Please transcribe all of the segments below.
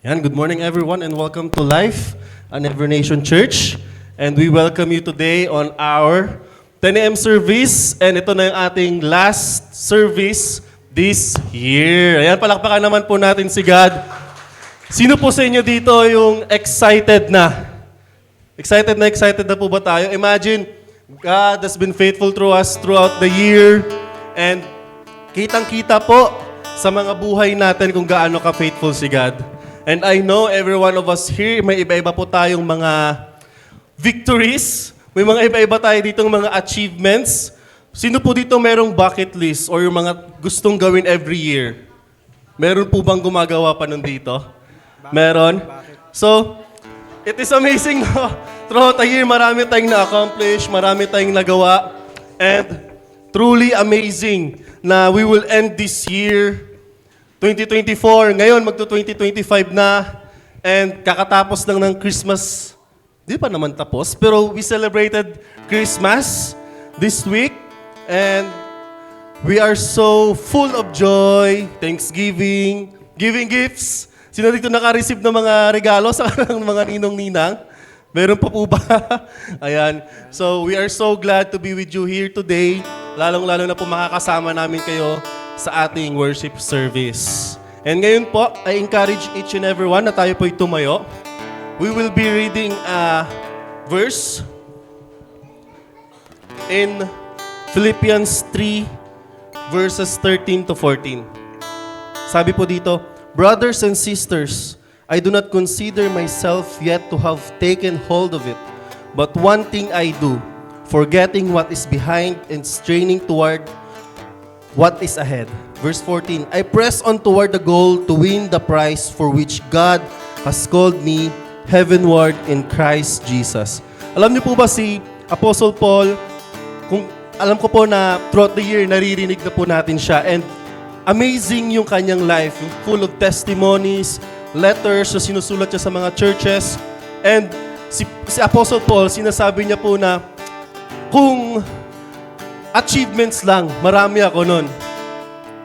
Yan, good morning everyone and welcome to Life, an Every Nation Church. And we welcome you today on our 10 a.m. service. And ito na yung ating last service this year. Ayan, palakpakan naman po natin si God. Sino po sa inyo dito yung excited na? Excited na po ba tayo? Imagine, God has been faithful through us throughout the year. And kitang-kita po sa mga buhay natin kung gaano ka-faithful si God. And I know every one of us here, may iba-iba po tayong mga victories. May mga iba-iba tayo ditong mga achievements. Sino po dito merong bucket list or yung mga gustong gawin every year? Meron po bang gumagawa pa nun dito? Meron? So, it is amazing, no? Throughout the year, marami tayong na-accomplish, marami tayong nagawa. And truly amazing na we will end this year 2024, ngayon magto-2025 na, and kakatapos lang ng Christmas, di pa naman tapos, pero we celebrated Christmas this week, and we are so full of joy, thanksgiving, giving gifts. Sino dito naka-receive ng mga regalo sa mga ninong-ninang? Meron pa po ba? Ayan. So, we are so glad to be with you here today, lalong-lalo na po makakasama namin kayo sa ating worship service. And ngayon po, I encourage each and every one na tayo po'y tumayo. We will be reading a verse in Philippians 3, verses 13 to 14. Sabi po dito, "Brothers and sisters, I do not consider myself yet to have taken hold of it, but one thing I do, forgetting what is behind and straining toward what is ahead." Verse 14, "I press on toward the goal to win the prize for which God has called me heavenward in Christ Jesus." Alam niyo po ba si Apostle Paul, alam ko po na throughout the year, naririnig na po natin siya. And amazing yung kanyang life, yung full of testimonies, letters na sinusulat niya sa mga churches. And si Apostle Paul, sinasabi niya po na kung achievements lang, marami ako nun.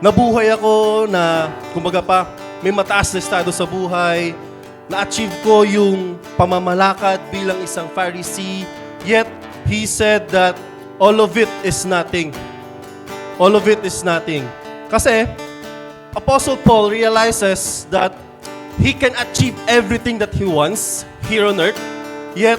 Nabuhay ako na, kumbaga pa, may mataas na estado sa buhay. Na-achieve ko yung pamamalakad bilang isang Pharisee. Yet, he said that all of it is nothing. All of it is nothing. Kasi, Apostle Paul realizes that he can achieve everything that he wants here on earth. Yet,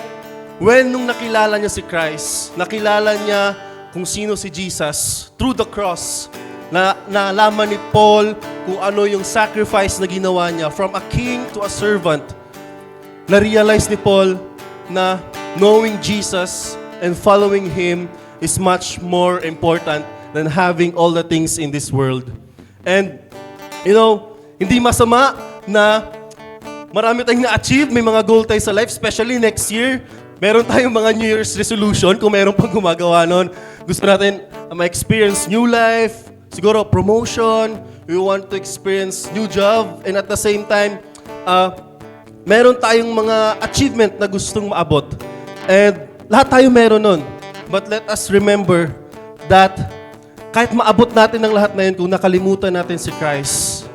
nung nakilala niya si Christ, nakilala niya kung sino si Jesus, through the cross, nalaman ni Paul kung ano yung sacrifice na ginawa niya, from a king to a servant. Na-realize ni Paul na knowing Jesus and following Him is much more important than having all the things in this world. And, hindi masama na marami tayong na-achieve, may mga goal tayo sa life, especially next year. Meron tayong mga New Year's resolution, kung meron pang gumagawa nun. Gusto natin ma-experience new life, siguro promotion, we want to experience new job, and at the same time, meron tayong mga achievement na gustong maabot. And lahat tayo meron nun. But let us remember that kahit maabot natin ang lahat na yun, kung nakalimutan natin si Christ,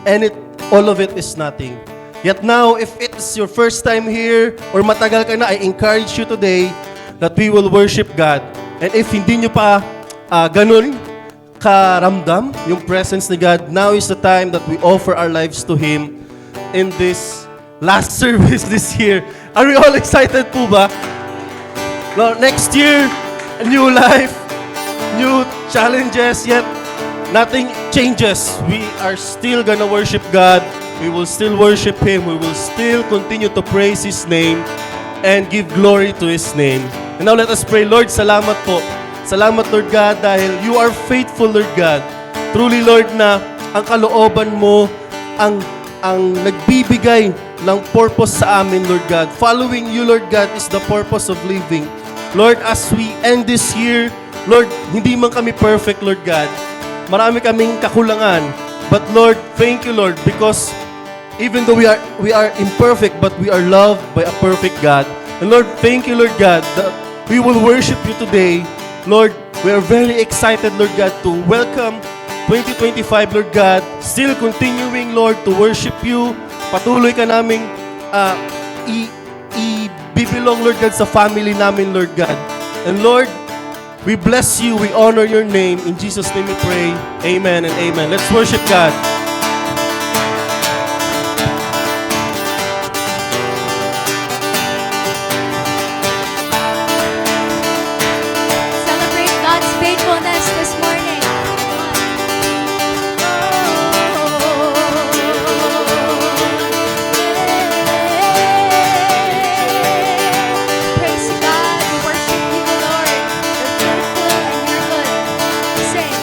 and all of it is nothing. Yet now, if it's your first time here, or matagal ka na, I encourage you today that we will worship God. And if hindi nyo pa ganun karamdam yung presence ni God, now is the time that we offer our lives to Him in this last service this year. Are we all excited po ba? Lord, next year, a new life, new challenges, yet nothing changes. We are still gonna worship God. We will still worship Him. We will still continue to praise His name and give glory to His name. And now let us pray. Lord, salamat po. Salamat, Lord God, dahil you are faithful, Lord God. Truly, Lord, na ang kalooban mo ang nagbibigay ng purpose sa amin, Lord God. Following you, Lord God, is the purpose of living. Lord, as we end this year, Lord, hindi man kami perfect, Lord God. Marami kaming kakulangan. But Lord, thank you, Lord, because even though we are imperfect, but we are loved by a perfect God. And Lord, thank you, Lord God, that we will worship you today. Lord, we are very excited, Lord God, to welcome 2025, Lord God, still continuing, Lord, to worship you, Patuloy ka naming i-bibilong, Lord God, sa family namin, Lord God. And Lord, we bless you, we honor your name. In Jesus' name we pray. Amen and amen. Let's worship God. Celebrate God's faithfulness this morning. Praise God. We worship you, Lord. You're beautiful and you're good. Sing.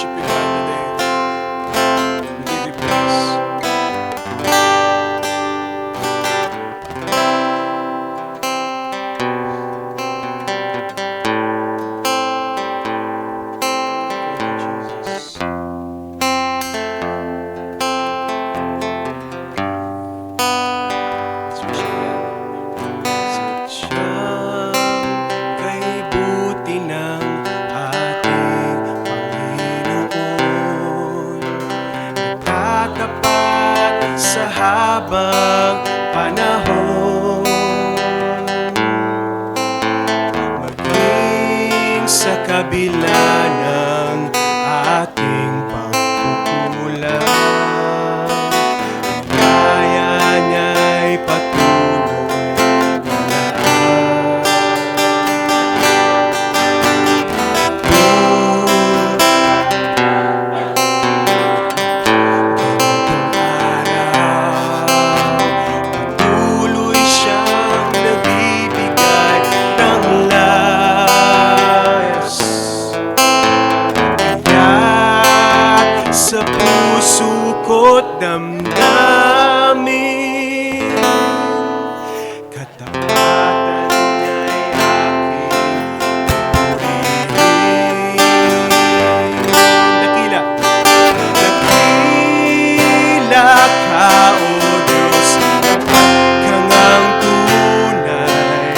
worship you, God, today. We give you praise. Jesus. Let's worship God. Sadyang kay buti ng ating Panginoon, tatapat sa habang panahon, maging sa kabila ng ating pagkukulang. Kaya niya'y patuloy na patuloy siyang nagbibigay ng layas. Kaya't sa puso ko't damdamin, katapatan niya'y aking purihin. Dakila. Dakila ka, O Diyos, kang ang tunay,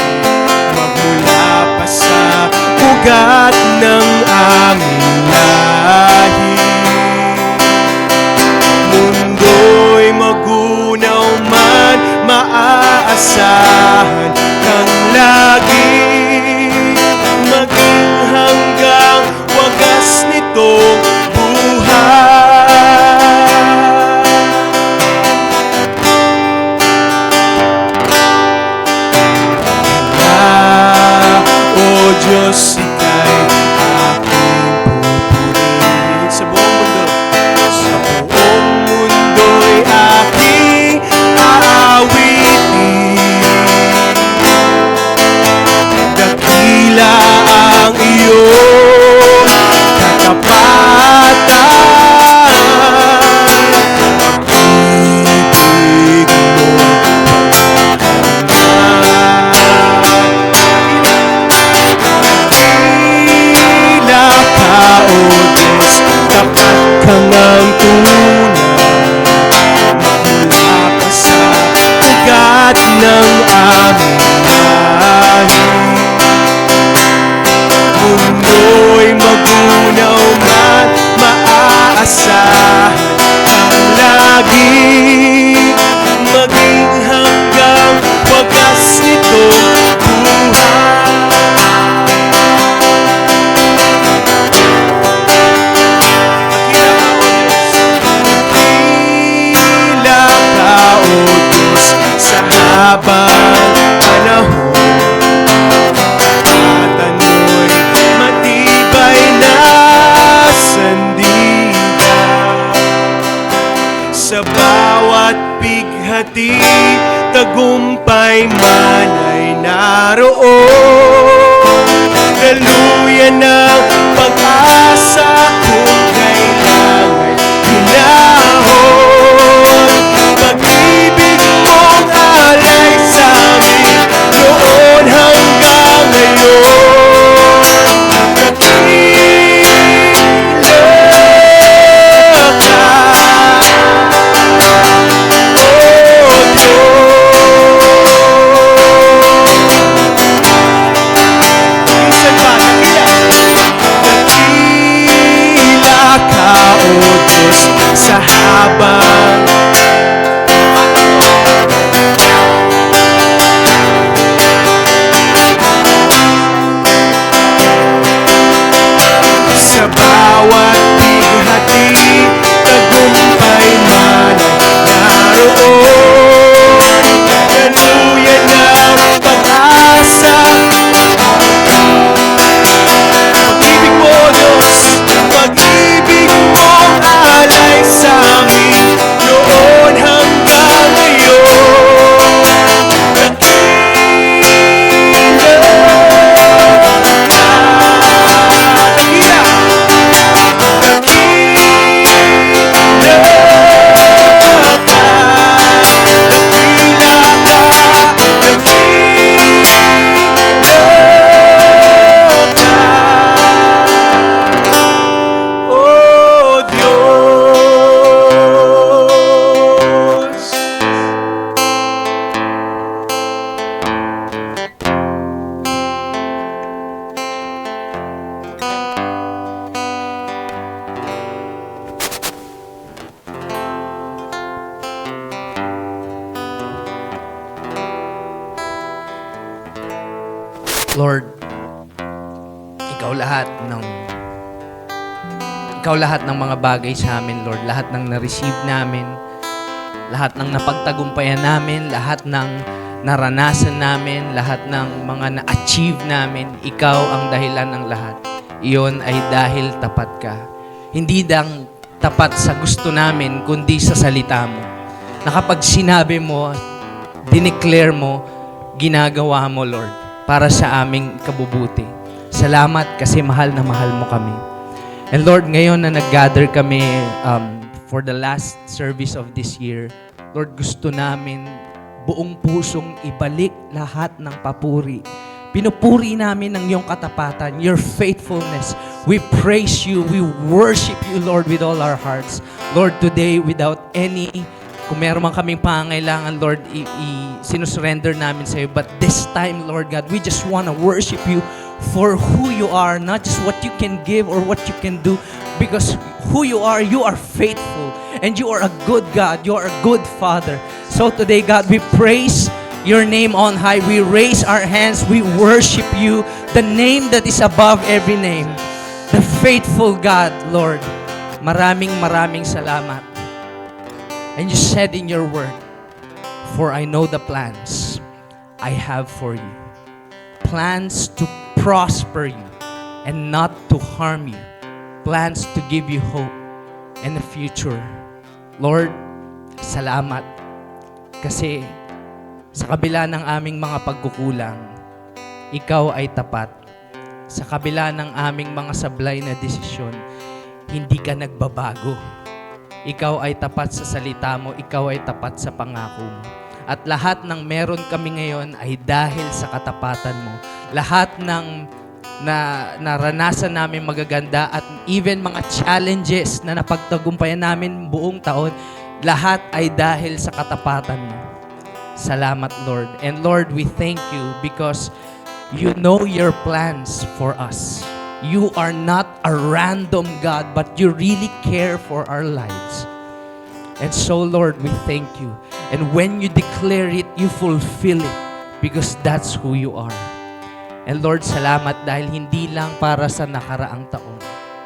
magmula pa sa ugat ng aming lahi. Mundo'y magunaw man, maaasahan kang lagi, maging hanggang wagas nitong buhay. O Diyos, ika'y aking pupurihin sa buong mundo. Sa buong mundo'y aking aawitin. Dakila ang iyong katapatan, pag-ibig mo Dakila ka, O Diyos, tapat kang ang tunay, magmula pa sa ugat ng aming lahi. Mundo'y magunaw man, maaasahan kang lagi, maging hanggang wagas nitong buhay. Dakila ka, O Diyos, sa habang panahon, at mo'y matibay na sandigan. Sa bawat bighati, tagumpay man ay naroon. Daluyan ng pag-asa kung kailan ay hinahon. Pag-ibig mong alay sa amin, noon hanggang ngayon. Dakila ka, O Diyos. Minsan pa, dakila ka, O Diyos, sa habang sa bawat bighati, tagumpay man naroon. Daluyan ng pag-asa, pag-ibig mo, Diyos, pag-ibig mong alay sa amin, Lord, ikaw lahat ng mga bagay sa amin, Lord. Lahat ng na-receive namin, lahat ng napagtagumpayan namin, lahat ng naranasan namin, lahat ng mga na-achieve namin, ikaw ang dahilan ng lahat. Iyon ay dahil tapat ka. Hindi lang tapat sa gusto namin, kundi sa salita mo. Na kapag sinabi mo, dineclare mo, ginagawa mo, Lord, para sa aming kabubuti. Salamat kasi mahal na mahal mo kami. And Lord, ngayon na nag-gather kami for the last service of this year, Lord, gusto namin buong pusong ibalik lahat ng papuri. Pinupuri namin ng iyong katapatan, your faithfulness. We praise you, we worship you, Lord, with all our hearts. Lord, today, without any, kung meron man kaming pangangailangan, Lord, sinusurrender namin sa iyo. But this time, Lord God, we just want to worship you for who you are, not just what you can give or what you can do, because who you are faithful, and you are a good God, you are a good Father. So today, God, we praise your name on high. We raise our hands, we worship you, the name that is above every name, the faithful God, Lord. Maraming salamat. And you said in your word, for I know the plans I have for you. Plans to prosper you and not to harm you. Plans to give you hope and a future. Lord, salamat. Kasi sa kabila ng aming mga pagkukulang, ikaw ay tapat. Sa kabila ng aming mga sablay na desisyon, hindi ka nagbabago. Ikaw ay tapat sa salita mo, ikaw ay tapat sa pangako mo. At lahat ng meron kami ngayon ay dahil sa katapatan mo. Lahat ng naranasan namin magaganda at even mga challenges na napagtagumpayan namin buong taon, lahat ay dahil sa katapatan mo. Salamat, Lord. And Lord, we thank you because you know your plans for us. You are not a random God, but you really care for our lives. And so, Lord, we thank you. And when you declare it, you fulfill it because that's who you are. And Lord, salamat dahil hindi lang para sa nakaraang taon.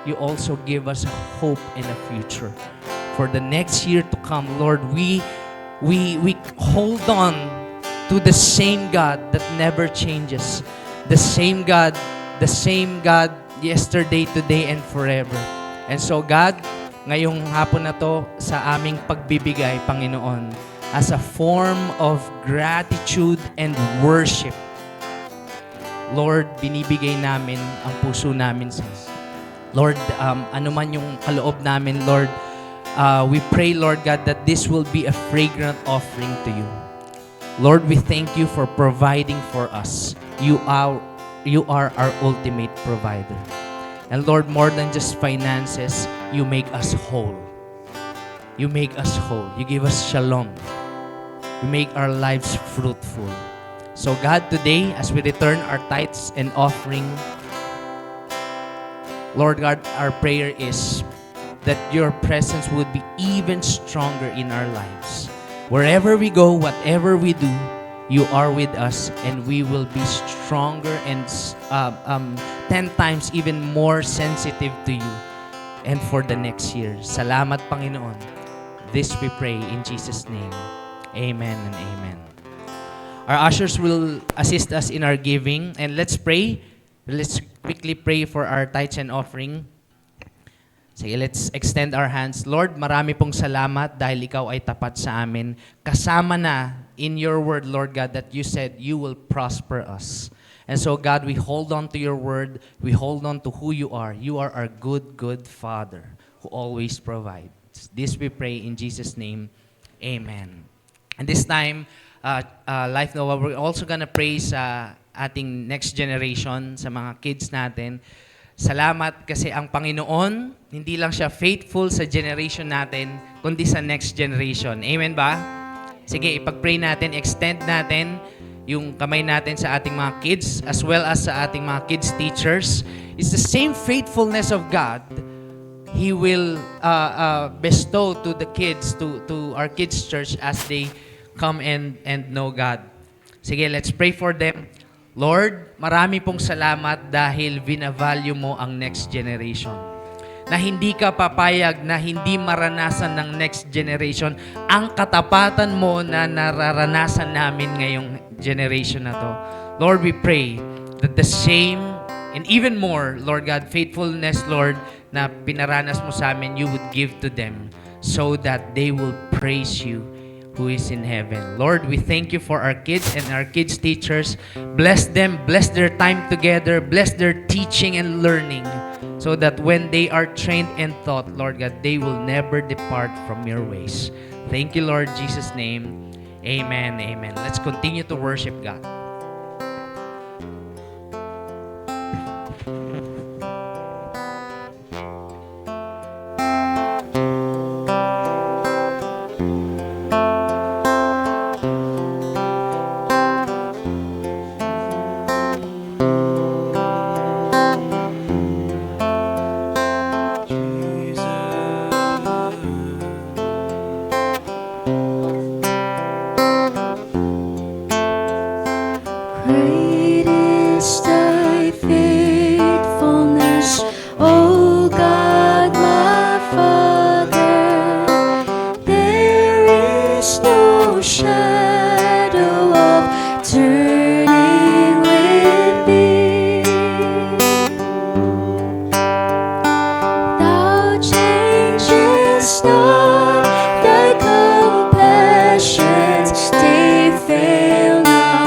You also give us hope in a future. For the next year to come, Lord, we hold on to the same God that never changes. The same God yesterday, today, and forever. And so, God, ngayong hapon na to sa aming pagbibigay, Panginoon, as a form of gratitude and worship, Lord, binibigay namin ang puso namin sa Lord, ano man yung kaloob namin, Lord, we pray, Lord God, that this will be a fragrant offering to you. Lord, we thank you for providing for us. You are our ultimate provider. And Lord, more than just finances, you make us whole. You make us whole. You give us shalom. You make our lives fruitful. So God, today, as we return our tithes and offering, Lord God, our prayer is that your presence would be even stronger in our lives. Wherever we go, whatever we do, you are with us, and we will be stronger and 10 times even more sensitive to you and for the next year. Salamat, Panginoon. This we pray in Jesus' name. Amen and amen. Our ushers will assist us in our giving, and let's pray. Let's quickly pray for our tithes and offering. Sige, let's extend our hands. Lord, marami pong salamat dahil ikaw ay tapat sa amin. Kasama na in your word, Lord God, that you said you will prosper us. And so, God, we hold on to your word. We hold on to who you are. You are our good, good Father who always provides. This we pray in Jesus' name. Amen. And this time, Life Nova, we're also gonna pray sa ating next generation, sa mga kids natin. Salamat kasi ang Panginoon, hindi lang siya faithful sa generation natin, kundi sa next generation. Amen ba? Sige, ipag-pray natin, extend natin yung kamay natin sa ating mga kids as well as sa ating mga kids teachers. It's the same faithfulness of God He will bestow to the kids, to our kids church as they come and know God. Sige, let's pray for them. Lord, marami pong salamat dahil binavalue mo ang next generation. Na hindi ka papayag na hindi maranasan ng next generation ang katapatan mo na nararanasan namin ngayong generation na to. Lord, we pray that the same and even more, Lord God, faithfulness, Lord, na pinaranas mo sa amin, you would give to them so that they will praise you who is in heaven. Lord, we thank you for our kids and our kids' teachers. Bless them, bless their time together, bless their teaching and learning, so that when they are trained and taught, Lord God, they will never depart from your ways. Thank you, Lord, in Jesus' name. Amen, amen. Let's continue to worship God. Great is thy faithfulness, O God, my Father. There is no shadow of turning with thee. Thou changest not, thy compassions, they fail not.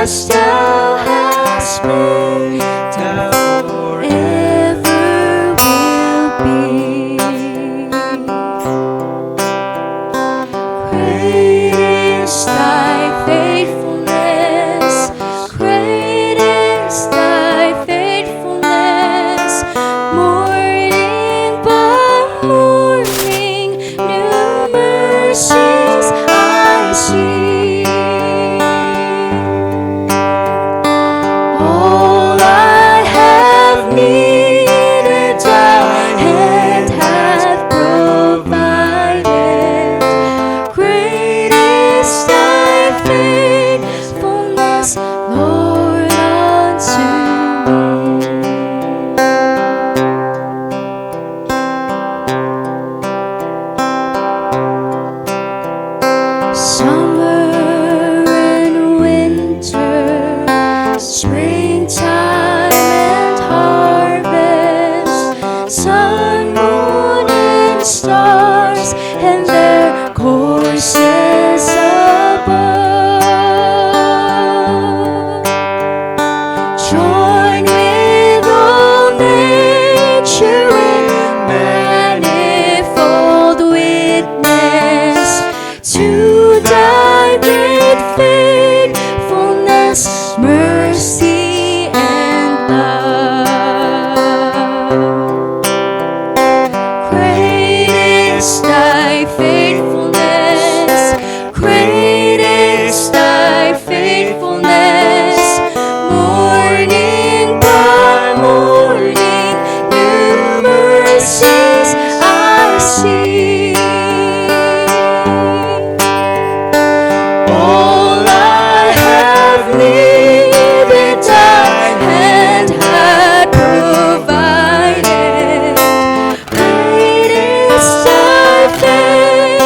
As thou hast been, thou forever will be. Great is thy faithfulness, great is thy faithfulness. Morning by morning, new mercies I see. All I have needed, thy hand hath provided. Great is thy faithfulness, Lord, unto me. Summer and winter, springtime and harvest, sun, moon, and stars, and their courses above. Join with all nature in manifold witness to thy great faithfulness, mercy, and love. Great is thy faithfulness, great is thy faithfulness. Morning by morning, new mercies I see. All I have needed, thy hand had provided. Great is thy faithfulness,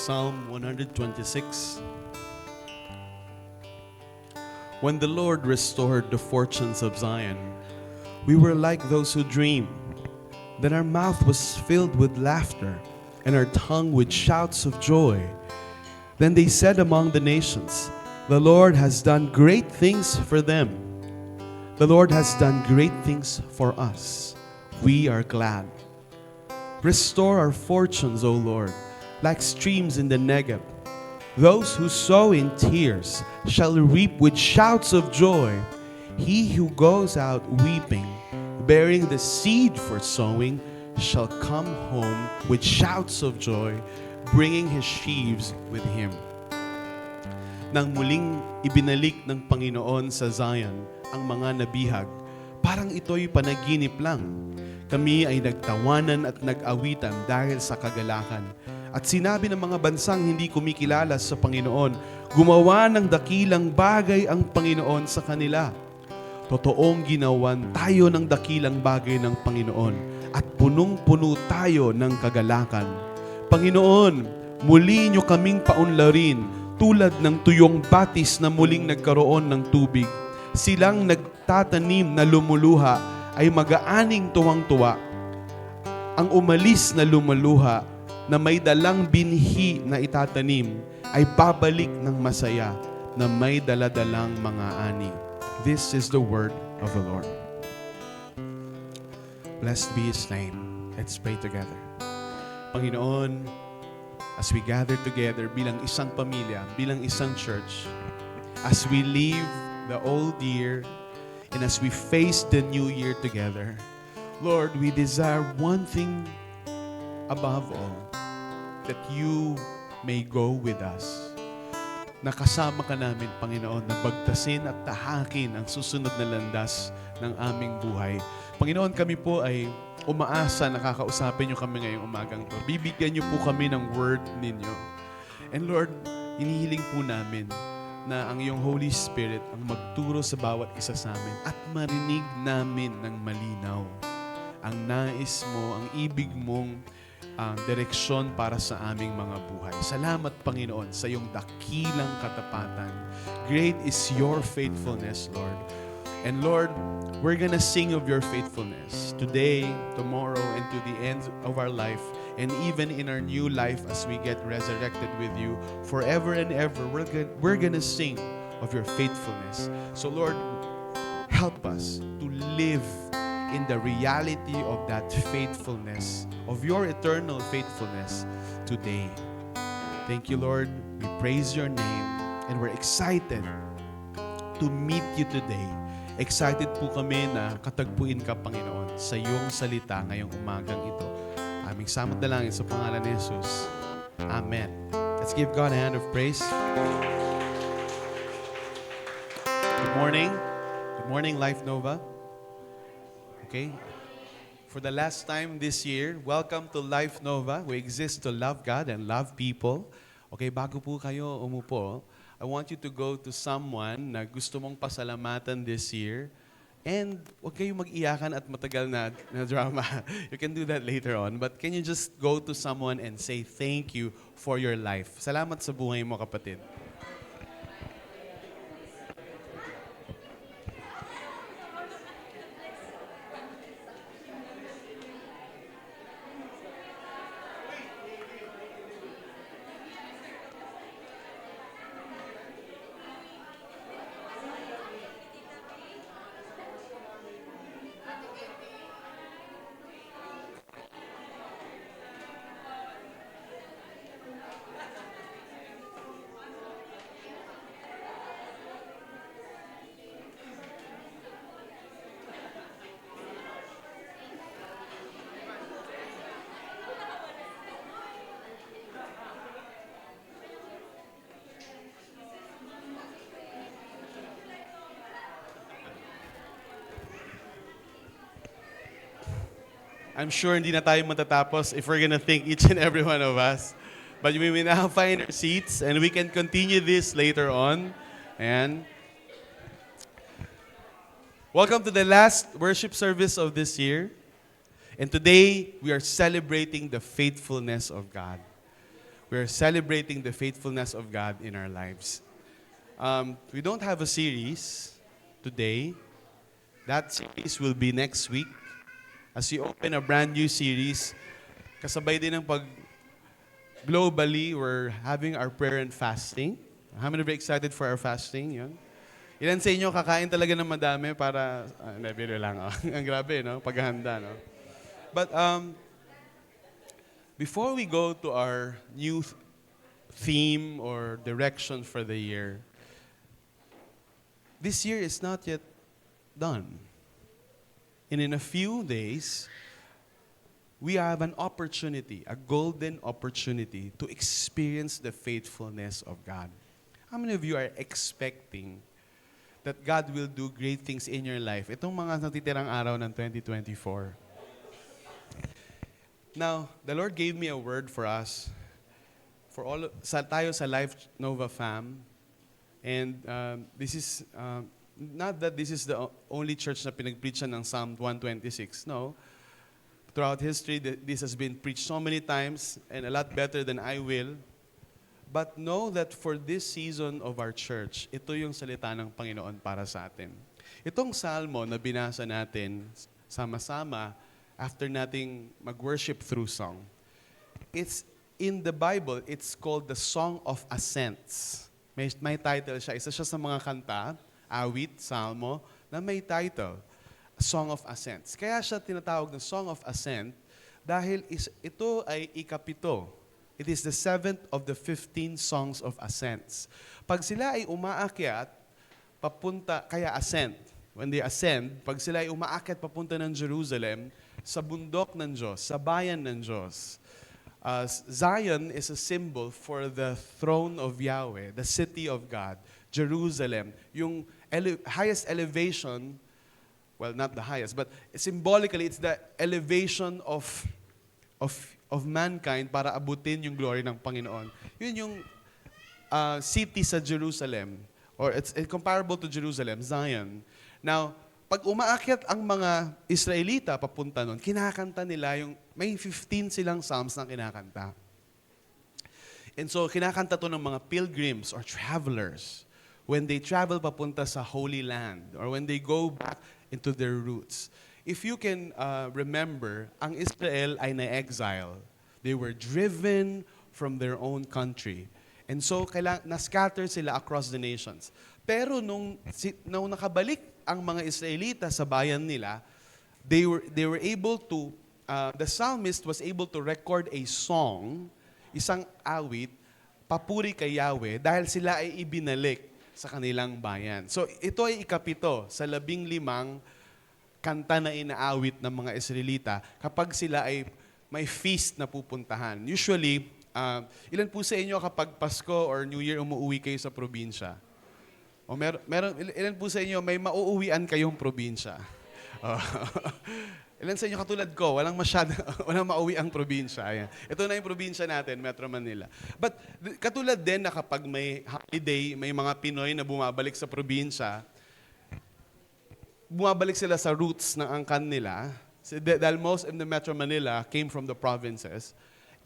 Psalm 126. When the Lord restored the fortunes of Zion, we were like those who dream. Then our mouth was filled with laughter, and our tongue with shouts of joy. Then they said among the nations, the Lord has done great things for them. The Lord has done great things for us. We are glad. Restore our fortunes, O Lord, like streams in the Negeb. Those who sow in tears shall reap with shouts of joy. He who goes out weeping, bearing the seed for sowing, shall come home with shouts of joy, bringing his sheaves with him. Nang muling ibinalik ng Panginoon sa Zion ang mga nabihag, parang ito'y panaginip lang. Kami ay nagtawanan at nag-awitan dahil sa kagalakan. At sinabi ng mga bansang hindi kumikilala sa Panginoon, gumawa ng dakilang bagay ang Panginoon sa kanila. Totoong ginawan tayo ng dakilang bagay ng Panginoon at punong-puno tayo ng kagalakan. Panginoon, muli niyo kaming paunlarin tulad ng tuyong batis na muling nagkaroon ng tubig. Silang nagtatanim na lumuluha ay mag-aaning tuwang-tuwa. Ang umalis na lumuluha na may dalang binhi na itatanim ay babalik ng masaya na may daladalang mga ani. This is the word of the Lord. Blessed be His name. Let's pray together. Panginoon, as we gather together bilang isang pamilya, bilang isang church, as we leave the old year and as we face the new year together, Lord, we desire one thing above all, that you may go with us. Nakasama ka namin, Panginoon, na bagtasin at tahakin ang susunod na landas ng aming buhay. Panginoon, kami po ay umaasa na kakausapin niyo kami ngayong umagang to. Bibigyan niyo po kami ng word ninyo. And Lord, hinihiling po namin na ang iyong Holy Spirit ang magturo sa bawat isa sa amin at marinig namin ng malinaw ang nais mo, ang ibig mong direksyon para sa aming mga buhay. Salamat, Panginoon, sa iyong dakilang katapatan. Great is your faithfulness, Lord. And Lord, we're gonna sing of your faithfulness today, tomorrow, and to the end of our life, and even in our new life as we get resurrected with you forever and ever. We're gonna sing of your faithfulness. So Lord, help us to live in the reality of that faithfulness, of your eternal faithfulness today. Thank you, Lord. We praise your name and we're excited to meet you today. Excited po kami na katagpuin ka, Panginoon, sa iyong salita ngayong umagang ito. Aming samot na lang sa pangalan ni Jesus. Amen. Let's give God a hand of praise. Good morning. Good morning, Life Nova. Okay? For the last time this year, welcome to Life Nova. We exist to love God and love people. Okay, bago po kayo umupo, I want you to go to someone na gusto mong pasalamatan this year. And huwag kayong mag-iyakan at matagal na drama. You can do that later on. But can you just go to someone and say thank you for your life? Salamat sa buhay mo, kapatid. I'm sure hindi na tayo matatapos if we're gonna thank each and every one of us. But we will now find our seats and we can continue this later on. And welcome to the last worship service of this year. And today, we are celebrating the faithfulness of God. We're celebrating the faithfulness of God in our lives. We don't have a series today. That series will be next week. As we open a brand new series, kasabay din ng globally, we're having our prayer and fasting. How many are excited for our fasting? Yun. Ilan sa inyo kakain talaga ng madami para, hindi, biro lang. Oh. Ang grabe, no? Paghahanda, no? But before we go to our new theme or direction for the year, this year is not yet done. And in a few days, we have an opportunity, a golden opportunity to experience the faithfulness of God. How many of you are expecting that God will do great things in your life? Itong mga natitirang araw ng 2024. Now, the Lord gave me a word for us, for all tayo sa Life Nova fam. And this is, not that this is the only church na pinag-preachan ng Psalm 126. No. Throughout history, this has been preached so many times and a lot better than I will. But know that for this season of our church, ito yung salita ng Panginoon para sa atin. Itong salmo na binasa natin sama-sama after nating mag-worship through song, it's in the Bible, it's called the Song of Ascents. May title siya. Isa siya sa mga kanta, awit, salmo, na may title, Song of Ascents. Kaya siya tinatawag ng Song of Ascent dahil ito ay ikapito. It is the 7th of the 15 songs of ascents. Pag sila ay umaakyat, papunta, kaya ascent. When they ascend, pag sila ay umaakyat papunta ng Jerusalem, sa bundok ng Diyos, sa bayan ng Diyos. Zion is a symbol for the throne of Yahweh, the city of God, Jerusalem. Yung highest elevation, well, not the highest, but symbolically, it's the elevation of mankind para abutin yung glory ng Panginoon. Yun yung city sa Jerusalem, or it's comparable to Jerusalem, Zion. Now, pag umaakyat ang mga Israelita papunta nun, kinakanta nila yung, may 15 silang psalms na kinakanta. And so, kinakanta to ng mga pilgrims or travelers when they travel papunta sa Holy Land or when they go back into their roots. If you can remember, ang Israel ay na-exile. They were driven from their own country. And so, na-scatter sila across the nations. Pero nung nakabalik ang mga Israelita sa bayan nila, they were able to, the psalmist was able to record a song, isang awit, papuri kay Yahweh, dahil sila ay ibinalik sa kanilang bayan. So, ito ay ikapito sa 15 kanta na inaawit ng mga Israelita kapag sila ay may feast na pupuntahan. Usually, ilan po sa inyo kapag Pasko or New Year umuwi kayo sa probinsya? O ilan po sa inyo may mauuwian kayong probinsya? Ilan sa inyo katulad ko, walang mauwi ang probinsya. Ayan. Ito na yung probinsya natin, Metro Manila. But katulad din na kapag may holiday, may mga Pinoy na bumabalik sa probinsya, bumabalik sila sa roots ng angkan nila, dahil most in the Metro Manila came from the provinces.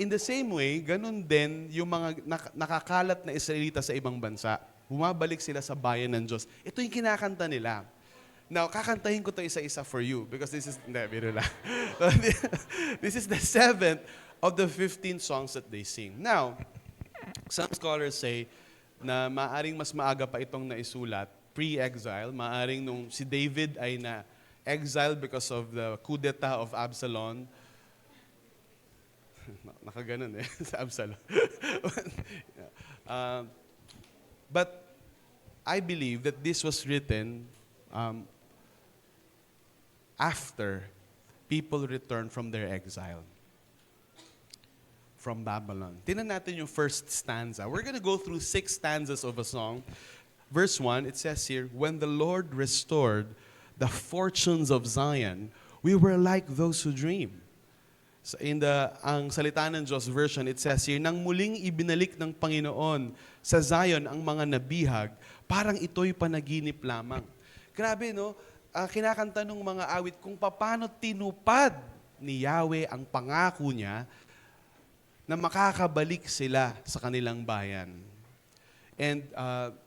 In the same way, ganun din yung mga nakakalat na Israelita sa ibang bansa. Bumabalik sila sa bayan ng Diyos. Ito yung kinakanta nila. Now, kakantahin ko to isa-isa for you because this is, hindi, biro lang. This is the 7th of the 15 songs that they sing. Now, some scholars say na maaring mas maaga pa itong naisulat, pre-exile, maaring nung si David ay na-exile because of the coup d'etat of Absalom. Nakaganon sa Absalom. But I believe that this was written after people returned from their exile from Babylon. Tingnan natin yung first stanza. We're gonna go through 6 stanzas of a song. Verse 1, it says here, when the Lord restored the fortunes of Zion, we were like those who dream. So ang salita ng Diyos version, it says here, nang muling ibinalik ng Panginoon sa Zion ang mga nabihag, parang ito'y panaginip lamang. Grabe, no? Kinakanta ng mga awit kung paano tinupad ni Yahweh ang pangako niya na makakabalik sila sa kanilang bayan. And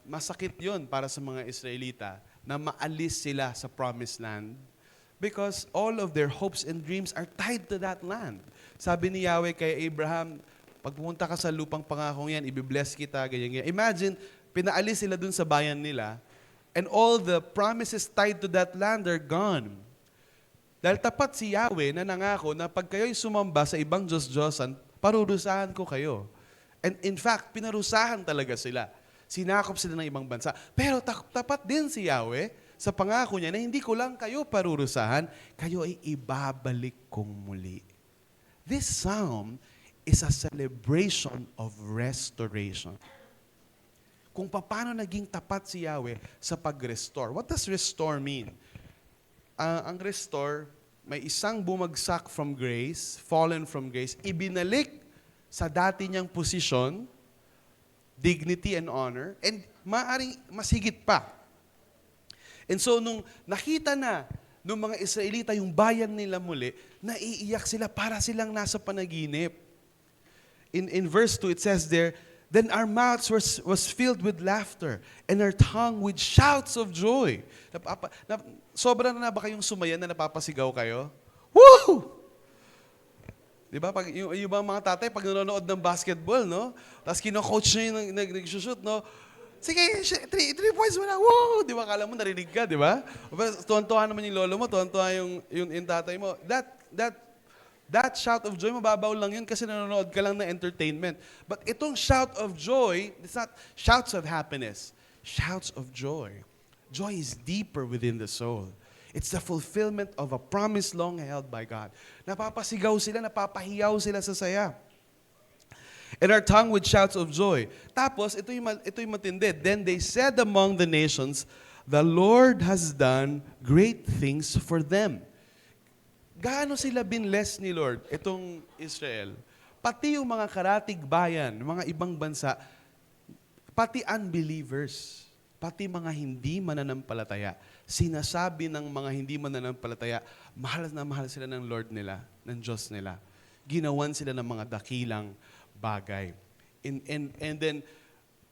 masakit yon para sa mga Israelita na maalis sila sa promised land because all of their hopes and dreams are tied to that land. Sabi ni Yahweh kay Abraham, pag pumunta ka sa lupang pangakong yan, ibibless kita, ganyan, ganyan. Imagine, pinaalis sila dun sa bayan nila and all the promises tied to that land are gone. Dahil tapat si Yahweh na nangako na pag kayo'y sumamba sa ibang Diyos-Diyosan, parurusahan ko kayo. And in fact, pinarusahan talaga sila. Sinakop sila ng ibang bansa. Pero tapat din si Yahweh sa pangako niya na hindi ko lang kayo parurusahan, kayo ay ibabalik kong muli. This psalm is a celebration of restoration. Kung paano naging tapat si Yahweh sa pag-restore. What does restore mean? Ang restore, may isang bumagsak from grace, fallen from grace, ibinalik sa dati niyang posisyon, dignity and honor, and maaaring mas higit pa. And so, nung nakita na nung mga Israelita yung bayan nila muli, naiiyak sila para silang nasa panaginip. In verse 2, it says there, then our mouths was filled with laughter, and our tongue with shouts of joy. Sobra na ba kayong sumayan na napapasigaw kayo? Woo! Di ba? Pag, yung ibang mga tatay, pag nanonood ng basketball, no? Tapos kino-coach niya yung nag-shoot, no? Sige, 3 points mo na. Woo! Di ba? Kala mo narinig ka, di ba? Tuwan-tuwa naman yung lolo mo, tuwan-tuwa yung tatay mo. That shout of joy, mababaw lang yun kasi nanonood ka lang ng entertainment. But itong shout of joy, it's not shouts of happiness. Shouts of joy. Joy is deeper within the soul. It's the fulfillment of a promise long held by God. Napapasigaw sila, napapahiyaw sila sa saya. And our tongue with shouts of joy. Tapos, ito yung matindi. Then they said among the nations, the Lord has done great things for them. Gaano sila binless ni Lord, itong Israel? Pati yung mga karatig bayan, mga ibang bansa, pati unbelievers, pati mga hindi mananampalataya, sinasabi ng mga hindi mananampalataya, mahal na mahal sila ng Lord nila, ng Diyos nila. Ginawan sila ng mga dakilang bagay. And then,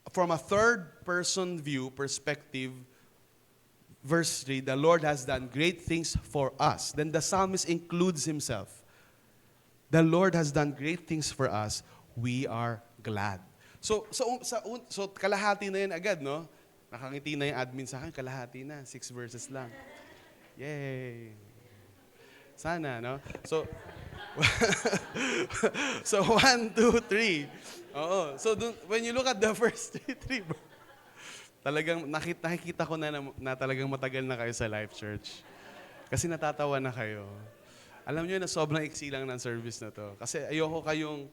from a third-person view, perspective, verse 3, the Lord has done great things for us. Then the psalmist includes himself. The Lord has done great things for us. We are glad. So kalahati na yan agad, no? Nakangiti na yung admin sa akin, kalahati na. 6 verses lang. Yay! Sana, no? So, 1, 2, 3. Oo. So, when you look at the first 3, talagang nakikita ko na talagang matagal na kayo sa Life Church. Kasi natatawa na kayo. Alam niyo na sobrang iksi lang ng service na to. Kasi ayoko kayong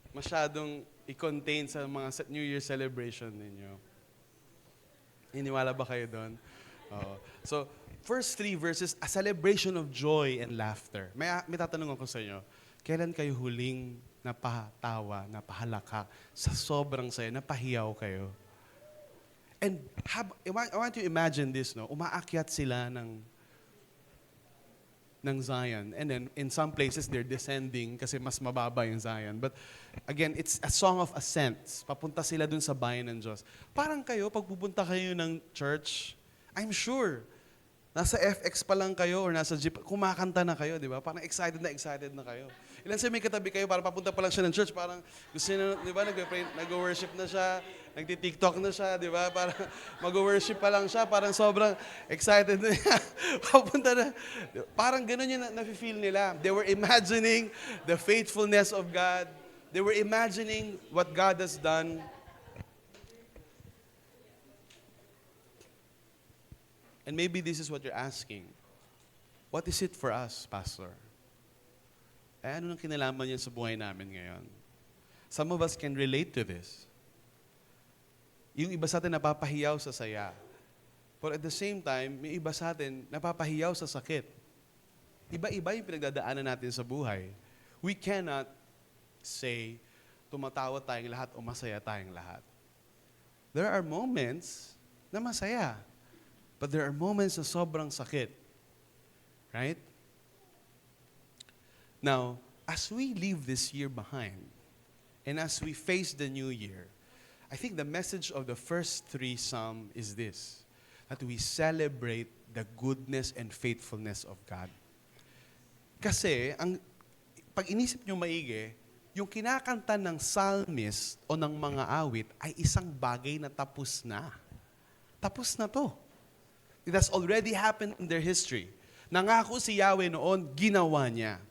masyadong i-contain sa mga New Year celebration ninyo. Iniwala ba kayo doon? So, first 3 verses, a celebration of joy and laughter. May tatanong ako sa inyo, kailan kayo huling napatawa, napahalaka, sa sobrang saya, napahiyaw kayo? And I want you to imagine this, no? Umaakyat sila ng Zion. And then, in some places, they're descending kasi mas mababa yung Zion. But again, it's a song of ascent. Papunta sila dun sa bayan ng Diyos. Parang kayo, pag pupunta kayo ng church, I'm sure, nasa FX pa lang kayo or nasa jeep, kumakanta na kayo, di ba? Parang excited na kayo. Ilan sa may katabi kayo, parang papunta pa lang siya ng church, parang gusto niya, di ba, nag-worship na siya, nagti-TikTok na siya, di ba? Parang mag-worship pa lang siya, parang sobrang excited na niya. Papunta na. Parang ganun yung na-feel nila. They were imagining the faithfulness of God. They were imagining what God has done. And maybe this is what you're asking. What is it for us, Pastor? Ano nang kinalaman niya sa buhay namin ngayon? Some of us can relate to this. Yung iba sa atin napapahiyaw sa saya. But at the same time, may iba sa atin napapahiyaw sa sakit. Iba-iba yung pinagdadaanan natin sa buhay. We cannot say, tumatawa tayong lahat o masaya tayong lahat. There are moments na masaya. But there are moments na sobrang sakit. Right? Now, as we leave this year behind, And as we face the new year, I think the message of the first 3 Psalms is this, that we celebrate the goodness and faithfulness of God. Kasi, pag inisip nyo maigi, yung kinakanta ng psalmist o ng mga awit ay isang bagay na tapos na. Tapos na to. It has already happened in their history. Nangako si Yahweh noon, ginawa niya.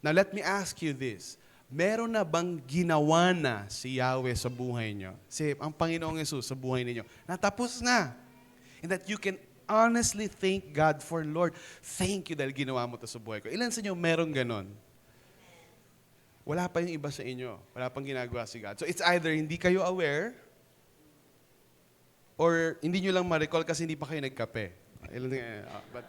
Now let me ask you this. Meron na bang ginawa na si Yahweh sa buhay niyo? Ang Panginoong Yesus sa buhay ninyo, natapos na. And that you can honestly thank God for, Lord, thank you dahil ginawa mo to sa buhay ko. Ilan sa inyo meron ganon? Wala pa yung iba sa inyo. Wala pang ginagawa si God. So it's either hindi kayo aware or hindi nyo lang ma-recall kasi hindi pa kayo nagkape. But,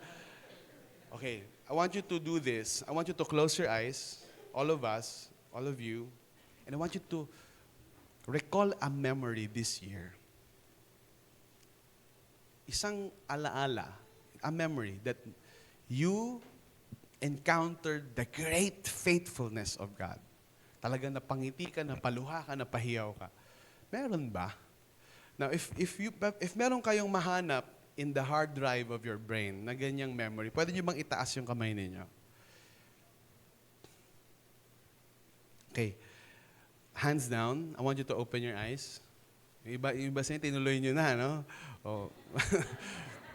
okay, I want you to do this. I want you to close your eyes, all of us, all of you, and I want you to recall a memory this year. Isang alaala, a memory that you encountered the great faithfulness of God. Talagang napangiti ka, napaluha ka, napahiyaw ka. Meron ba? Now, if meron kayong mahanap in the hard drive of your brain na ganyang memory, pwede nyo bang itaas yung kamay ninyo? Okay. Hands down. I want you to open your eyes. Yung iba sa inyo, tinuloy nyo na, no? Oh.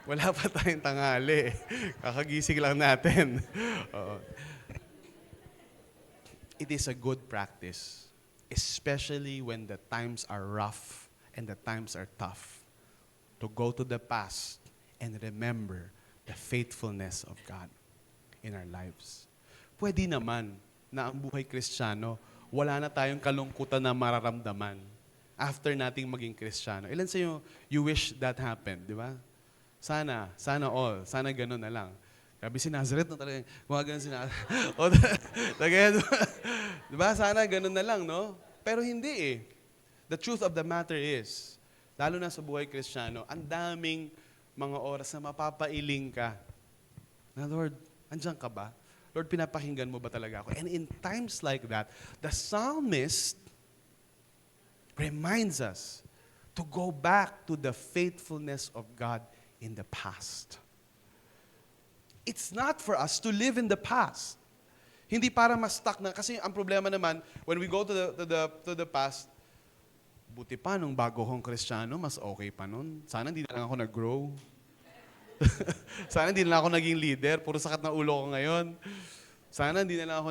Wala pa tayong tanghali. Kakagising lang natin. Oo. It is a good practice, especially when the times are rough and the times are tough, to go to the past and remember the faithfulness of God in our lives. Pwede naman na ang buhay Kristiyano, wala na tayong kalungkutan na mararamdaman after nating maging Kristiyano. Ilan sa inyo, you wish that happened, di ba? Sana all. Sana ganun na lang. Sabi si Nazareth, no, talagang gumagano si Nazareth. Diba? Sana ganun na lang, no? Pero hindi eh. The truth of the matter is, lalo na sa buhay Kristiyano, ang daming mga oras na mapapailing ka. Na, Lord, andyan ka ba? Lord, pinapakinggan mo ba talaga ako? And in times like that, the psalmist reminds us to go back to the faithfulness of God in the past. It's not for us to live in the past. Hindi para ma-stuck na. Kasi ang problema naman, when we go to the past, buti pa nung bago akong Kristiyano, mas okay pa nun. Sana hindi na lang ako nag-grow. Sana hindi na lang ako naging leader. Puro sakit na ulo ko ngayon. Sana hindi na lang ako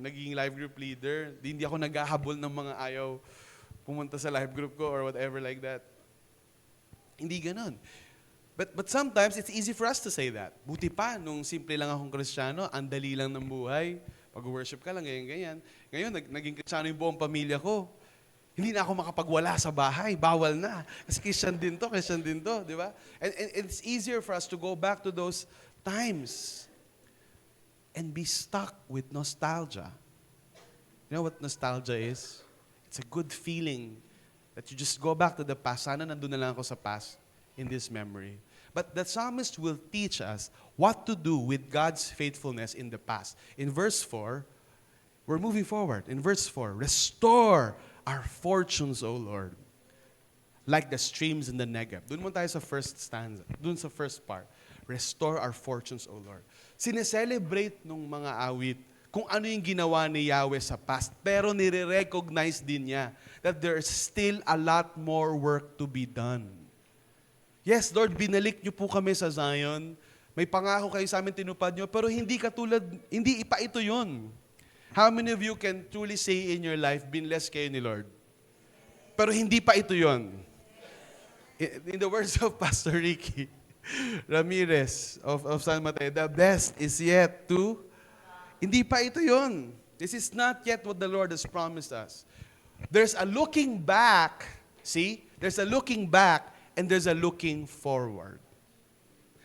naging life group leader. Hindi ako naghahabol ng mga ayaw pumunta sa life group ko or whatever like that. Hindi ganun. But sometimes, it's easy for us to say that. Buti pa, nung simple lang akong Kristiyano, ang dali lang ng buhay. Pag-worship ka lang, ganyan. Ngayon, naging Kristiyano yung buong pamilya ko. Hindi na ako makapagwala sa bahay. Bawal na. Kasi Christian din to, di ba? And it's easier for us to go back to those times and be stuck with nostalgia. You know what nostalgia is? It's a good feeling that you just go back to the past. Sana nandun na lang ako sa past in this memory. But the psalmist will teach us what to do with God's faithfulness in the past. In verse 4, we're moving forward. In verse 4, restore our fortunes, O Lord, like the streams in the Negev. Doon mo tayo sa first stanza. Doon sa first part. Restore our fortunes, O Lord. Sineselebrate nung mga awit kung ano yung ginawa ni Yahweh sa past. Pero nire-recognize din niya that there's still a lot more work to be done. Yes, Lord, binalik niyo po kami sa Zion. May pangako kayo sa amin, tinupad niyo. Pero hindi ipa ito yun. How many of you can truly say in your life, binless kayo ni Lord? Pero hindi pa ito yun. In the words of Pastor Ricky Ramirez of San Mateo, the best is yet to... Hindi pa ito yun. This is not yet what the Lord has promised us. There's a looking back. See? There's a looking back and there's a looking forward.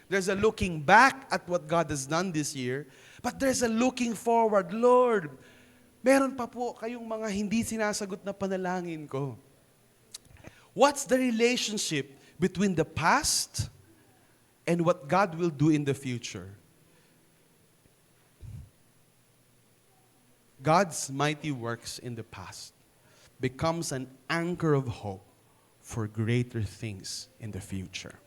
There's a looking back at what God has done this year, but there's a looking forward. Lord, meron pa po kayong mga hindi sinasagot na panalangin ko. What's the relationship between the past and what God will do in the future? God's mighty works in the past becomes an anchor of hope for greater things in the future.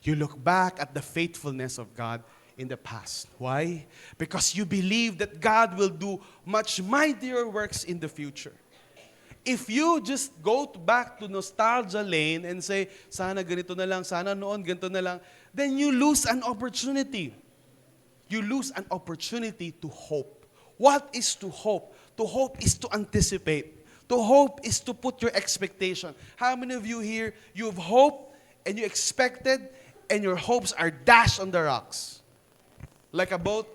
You look back at the faithfulness of God in the past. Why? Because you believe that God will do much mightier works in the future. If you just go back to nostalgia lane and say, sana ganito na lang, sana noon ganito na lang, then you lose an opportunity. You lose an opportunity to hope. What is to hope? To hope is to anticipate. To hope is to put your expectation. How many of you here, you have hope and you expected and your hopes are dashed on the rocks? Like a boat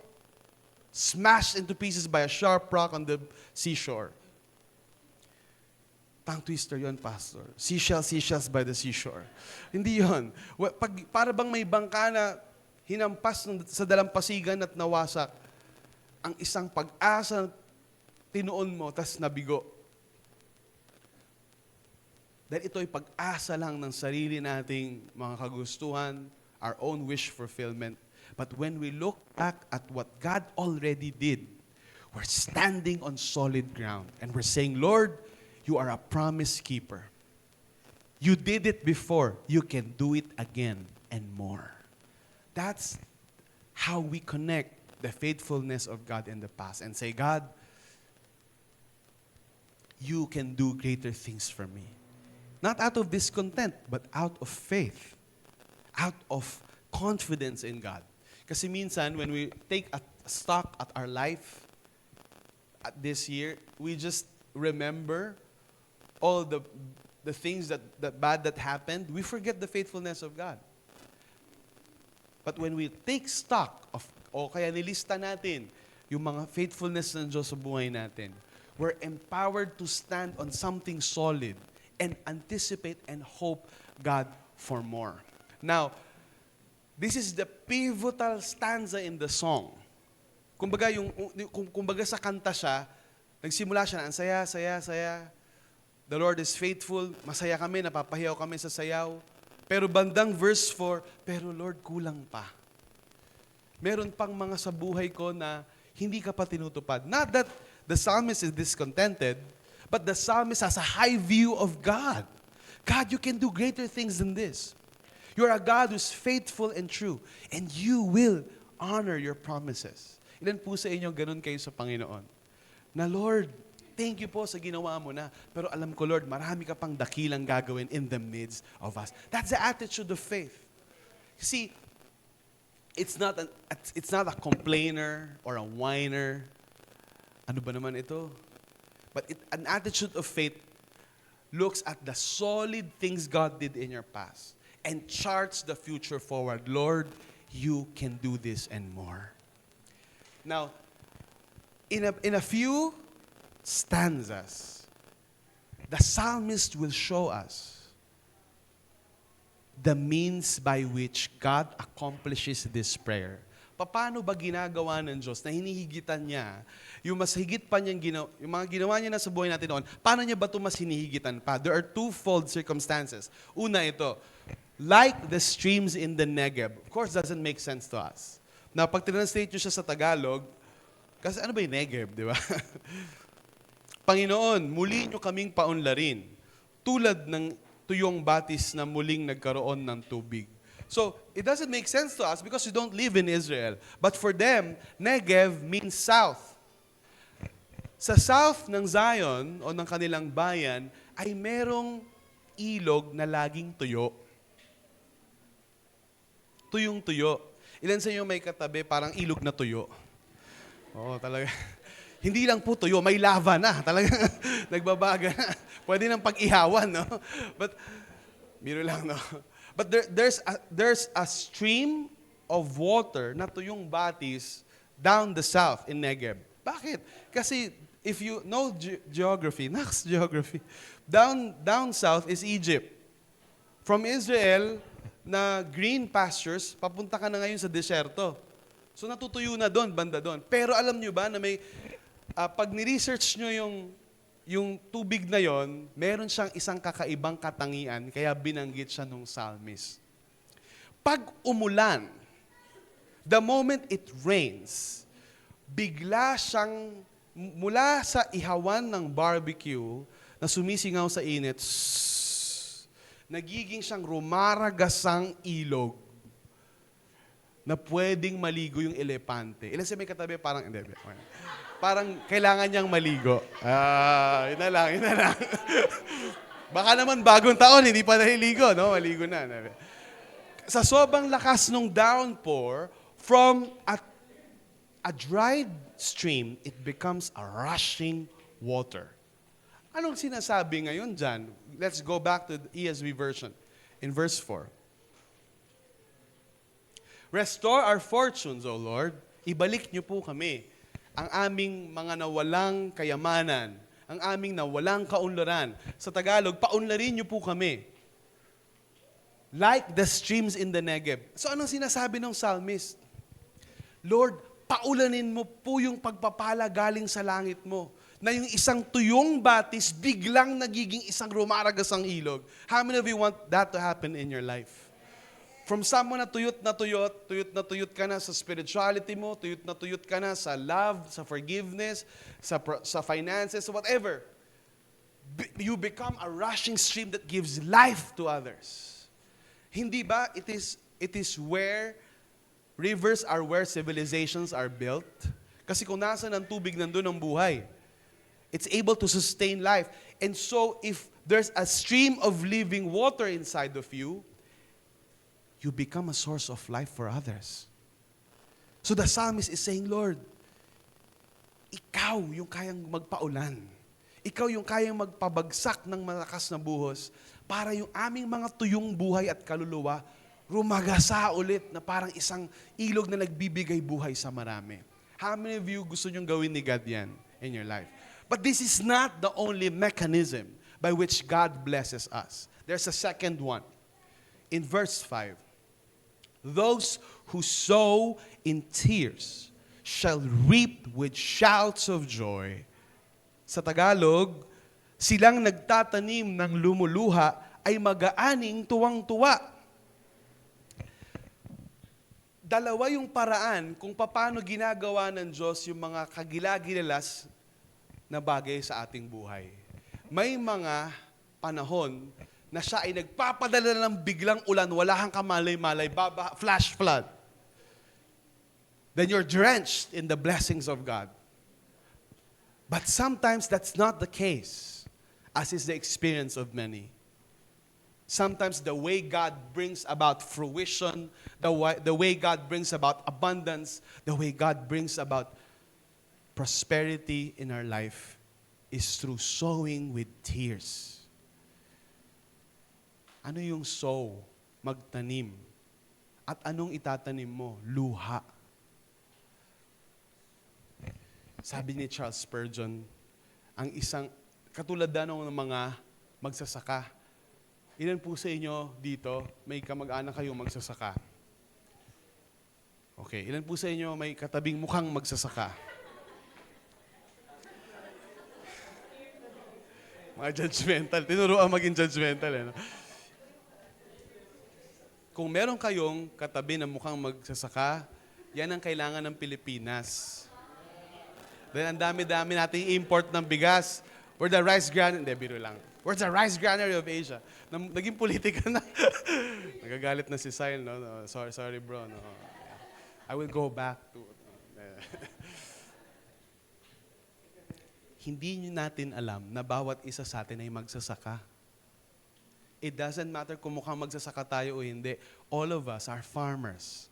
smashed into pieces by a sharp rock on the seashore. Tongue twister yon, Pastor. Seashells by the seashore. Hindi yon. Para bang may bangka na hinampas sa dalampasigan at nawasak, ang isang pag-asa tinuon mo, tas nabigo. Dahil ito ay pag-asa lang ng sarili nating mga kagustuhan, our own wish fulfillment. But when we look back at what God already did, we're standing on solid ground. And we're saying, Lord, you are a promise keeper. You did it before. You can do it again and more. That's how we connect the faithfulness of God in the past and say, God, you can do greater things for me. Not out of discontent, but out of faith. Out of confidence in God. Kasi minsan, when we take a stock at our life at this year, we just remember all the things that bad that happened. We forget the faithfulness of God. But when we take stock of, o kaya nilista natin, yung mga faithfulness ng Diyos sa buhay natin, we're empowered to stand on something solid and anticipate and hope God for more. Now, this is the pivotal stanza in the song. Kumbaga, kumbaga sa kanta siya, nagsimula siya na, ang saya, saya, saya. The Lord is faithful, masaya kami, napapahiyaw kami sa sayaw. Pero bandang verse 4, pero Lord, kulang pa. Meron pang mga sa buhay ko na hindi ka pa tinutupad. Not that the psalmist is discontented, but the psalmist has a high view of God. God, you can do greater things than this. You're a God who's faithful and true, and you will honor your promises. Ilan po sa inyo ganun kayo sa Panginoon? Na Lord, thank you po sa ginawa mo na, pero alam ko Lord, marami ka pang dakilang gagawin in the midst of us. That's the attitude of faith. See, it's not a complainer or a whiner. Ano ba naman ito? But an attitude of faith looks at the solid things God did in your past and charts the future forward. Lord, you can do this and more. Now, in a few stanzas, the psalmist will show us the means by which God accomplishes this prayer. Paano ba ginagawa ng Diyos na hinihigitan niya yung mas higit pa niyang yung mga ginawa niya na sa buhay natin noon, paano niya ba ito mas hinihigitan pa? There are twofold circumstances. Una ito, like the streams in the Negev. Of course, doesn't make sense to us. Now, pag translate niyo siya sa Tagalog, kasi ano ba yung Negev, di ba? Panginoon, muli niyo kaming paunlarin, tulad ng tuyong batis na muling nagkaroon ng tubig. So, it doesn't make sense to us because we don't live in Israel. But for them, Negev means south. Sa south ng Zion o ng kanilang bayan ay merong ilog na laging tuyo. Tuyong-tuyo. Ilan sa inyo may katabi parang ilog na tuyo? Oo, talaga. Hindi lang po tuyo, may lava na. Talaga nagbabaga na. Pwede nang pag-ihawan, no? But, biro lang, no? But there's a stream of water na tuyong batis down the south in Negev. Bakit? Kasi if you know geography, down south is Egypt. From Israel, na green pastures, papunta ka na ngayon sa deserto. So natutuyo na doon, banda doon. Pero alam nyo ba na may, pag ni-research nyo yung tubig na yon, meron siyang isang kakaibang katangian, kaya binanggit siya nung psalmist. Pag umulan, the moment it rains, bigla siyang mula sa ihawan ng barbecue na sumisingaw sa init, nagiging siyang rumaragasang ilog na pwedeng maligo yung elepante. Ilan siya may katabi? Parang, hindi. Parang kailangan niyang maligo. Yun na lang, yun na lang. Baka naman bagong taon, hindi pa naliligo, no? Maligo na. Sa sobrang lakas ng downpour, from a dried stream, it becomes a rushing water. Anong sinasabi ngayon dyan? Let's go back to the ESV version. In verse 4. Restore our fortunes, O Lord. Ibalik niyo po kami. Ang aming mga nawalang kayamanan. Ang aming nawalang kaunlaran. Sa Tagalog, paunlarin niyo po kami. Like the streams in the Negev. So anong sinasabi ng psalmist? Lord, paulanin mo po yung pagpapala galing sa langit mo. Na yung isang tuyong batis biglang nagiging isang rumaragasang ilog. How many of you want that to happen in your life? From someone na tuyot na tuyot ka na sa spirituality mo, tuyot na tuyot ka na sa love, sa forgiveness, sa finances, whatever. You become a rushing stream that gives life to others. Hindi ba it is where rivers are where civilizations are built? Kasi kung nasa ng tubig, nandun ang buhay. It's able to sustain life. And so if there's a stream of living water inside of you, you become a source of life for others. So the psalmist is saying, Lord, ikaw yung kayang magpaulan. Ikaw yung kayang magpabagsak ng malakas na buhos para yung aming mga tuyong buhay at kaluluwa rumagasa ulit na parang isang ilog na nagbibigay buhay sa marami. How many of you gusto nyong gawin ni God yan in your life? But this is not the only mechanism by which God blesses us. There's a second one. In verse 5, those who sow in tears shall reap with shouts of joy. Sa Tagalog, silang nagtatanim ng lumuluha ay mag-aaning tuwang-tuwa. Dalawa yung paraan kung paano ginagawa ng Diyos yung mga kagilagilalas na bagay sa ating buhay. May mga panahon na siya ay nagpapadala ng biglang ulan, wala kang kamalay-malay, flash flood. Then you're drenched in the blessings of God. But sometimes that's not the case, as is the experience of many. Sometimes the way God brings about fruition, the way God brings about abundance, the way God brings about prosperity in our life is through sowing with tears. Ano yung sow? Magtanim. At anong itatanim mo? Luha. Sabi ni Charles Spurgeon, ang isang, katulad ng mga magsasaka. Ilan po sa inyo dito, may kamag-anak kayong magsasaka? Okay, ilan po sa inyo may katabing mukhang magsasaka? Mga judgmental. Tinuruan maging judgmental. No? Kung meron kayong katabi na mukhang magsasaka, yan ang kailangan ng Pilipinas. Dahil ang dami-dami nating import ng bigas. We're the rice granary. Hindi, biro lang. We're the rice granary of Asia. Naging politika na. Nagagalit na si Sile, no? Sorry bro. No? I will go back to... Hindi natin alam na bawat isa sa atin ay magsasaka. It doesn't matter kung mukhang magsasaka tayo o hindi. All of us are farmers.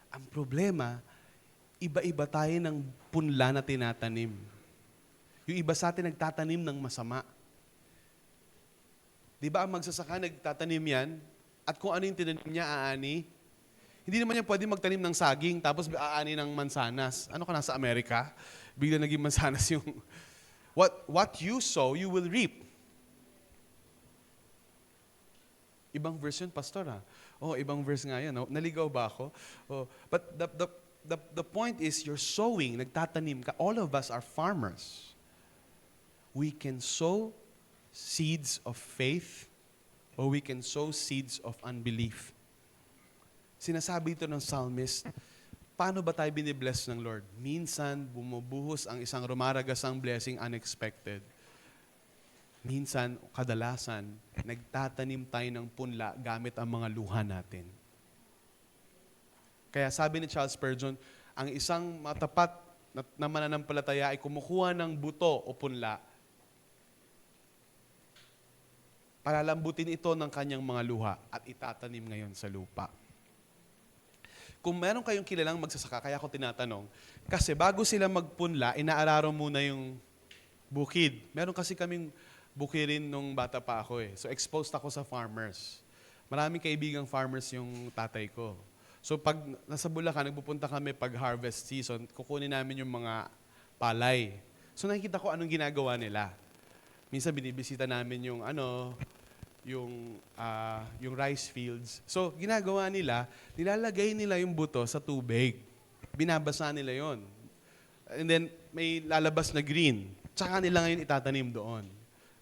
Ang problema, iba-iba tayo ng punla na tinatanim. Yung iba sa atin nagtatanim ng masama. Di ba ang magsasaka nagtatanim yan? At kung ano yung tinanim niya, aani? Hindi naman niya pwede magtanim ng saging tapos aani ng mansanas. Ano ka nasa Amerika? Bigla naging mansanas yung... What you sow, you will reap. Ibang verse yun, pastor ha? Oh, ibang verse nga yan. Oh. Naligaw ba ako? Oh. But the point is, you're sowing, nagtatanim ka. All of us are farmers. We can sow seeds of faith or we can sow seeds of unbelief. Sinasabi ito ng psalmist, paano ba tayo binibless ng Lord? Minsan, bumubuhos ang isang rumaragasang blessing unexpected. Minsan, kadalasan, nagtatanim tayo ng punla gamit ang mga luha natin. Kaya sabi ni Charles Spurgeon, ang isang matapat na mananampalataya ay kumukuha ng buto o punla. Palalambutin ito ng kanyang mga luha at itatanim ngayon sa lupa. Kung meron kayong kilalang magsasaka, kaya ako tinatanong, kasi bago sila magpunla, inaararo muna yung bukid. Meron kasi kaming bukirin nung bata pa ako eh. So exposed ako sa farmers. Maraming kaibigang farmers yung tatay ko. So pag nasa Bulacan, nagpupunta kami pag harvest season, kukunin namin yung mga palay. So nakikita ko anong ginagawa nila. Minsan binibisita namin yung yung rice fields. So ginagawa nila, nilalagay nila yung buto sa tubig. Binabasa nila yon. And then may lalabas na green. Tsaka nila ngayon itatanim doon.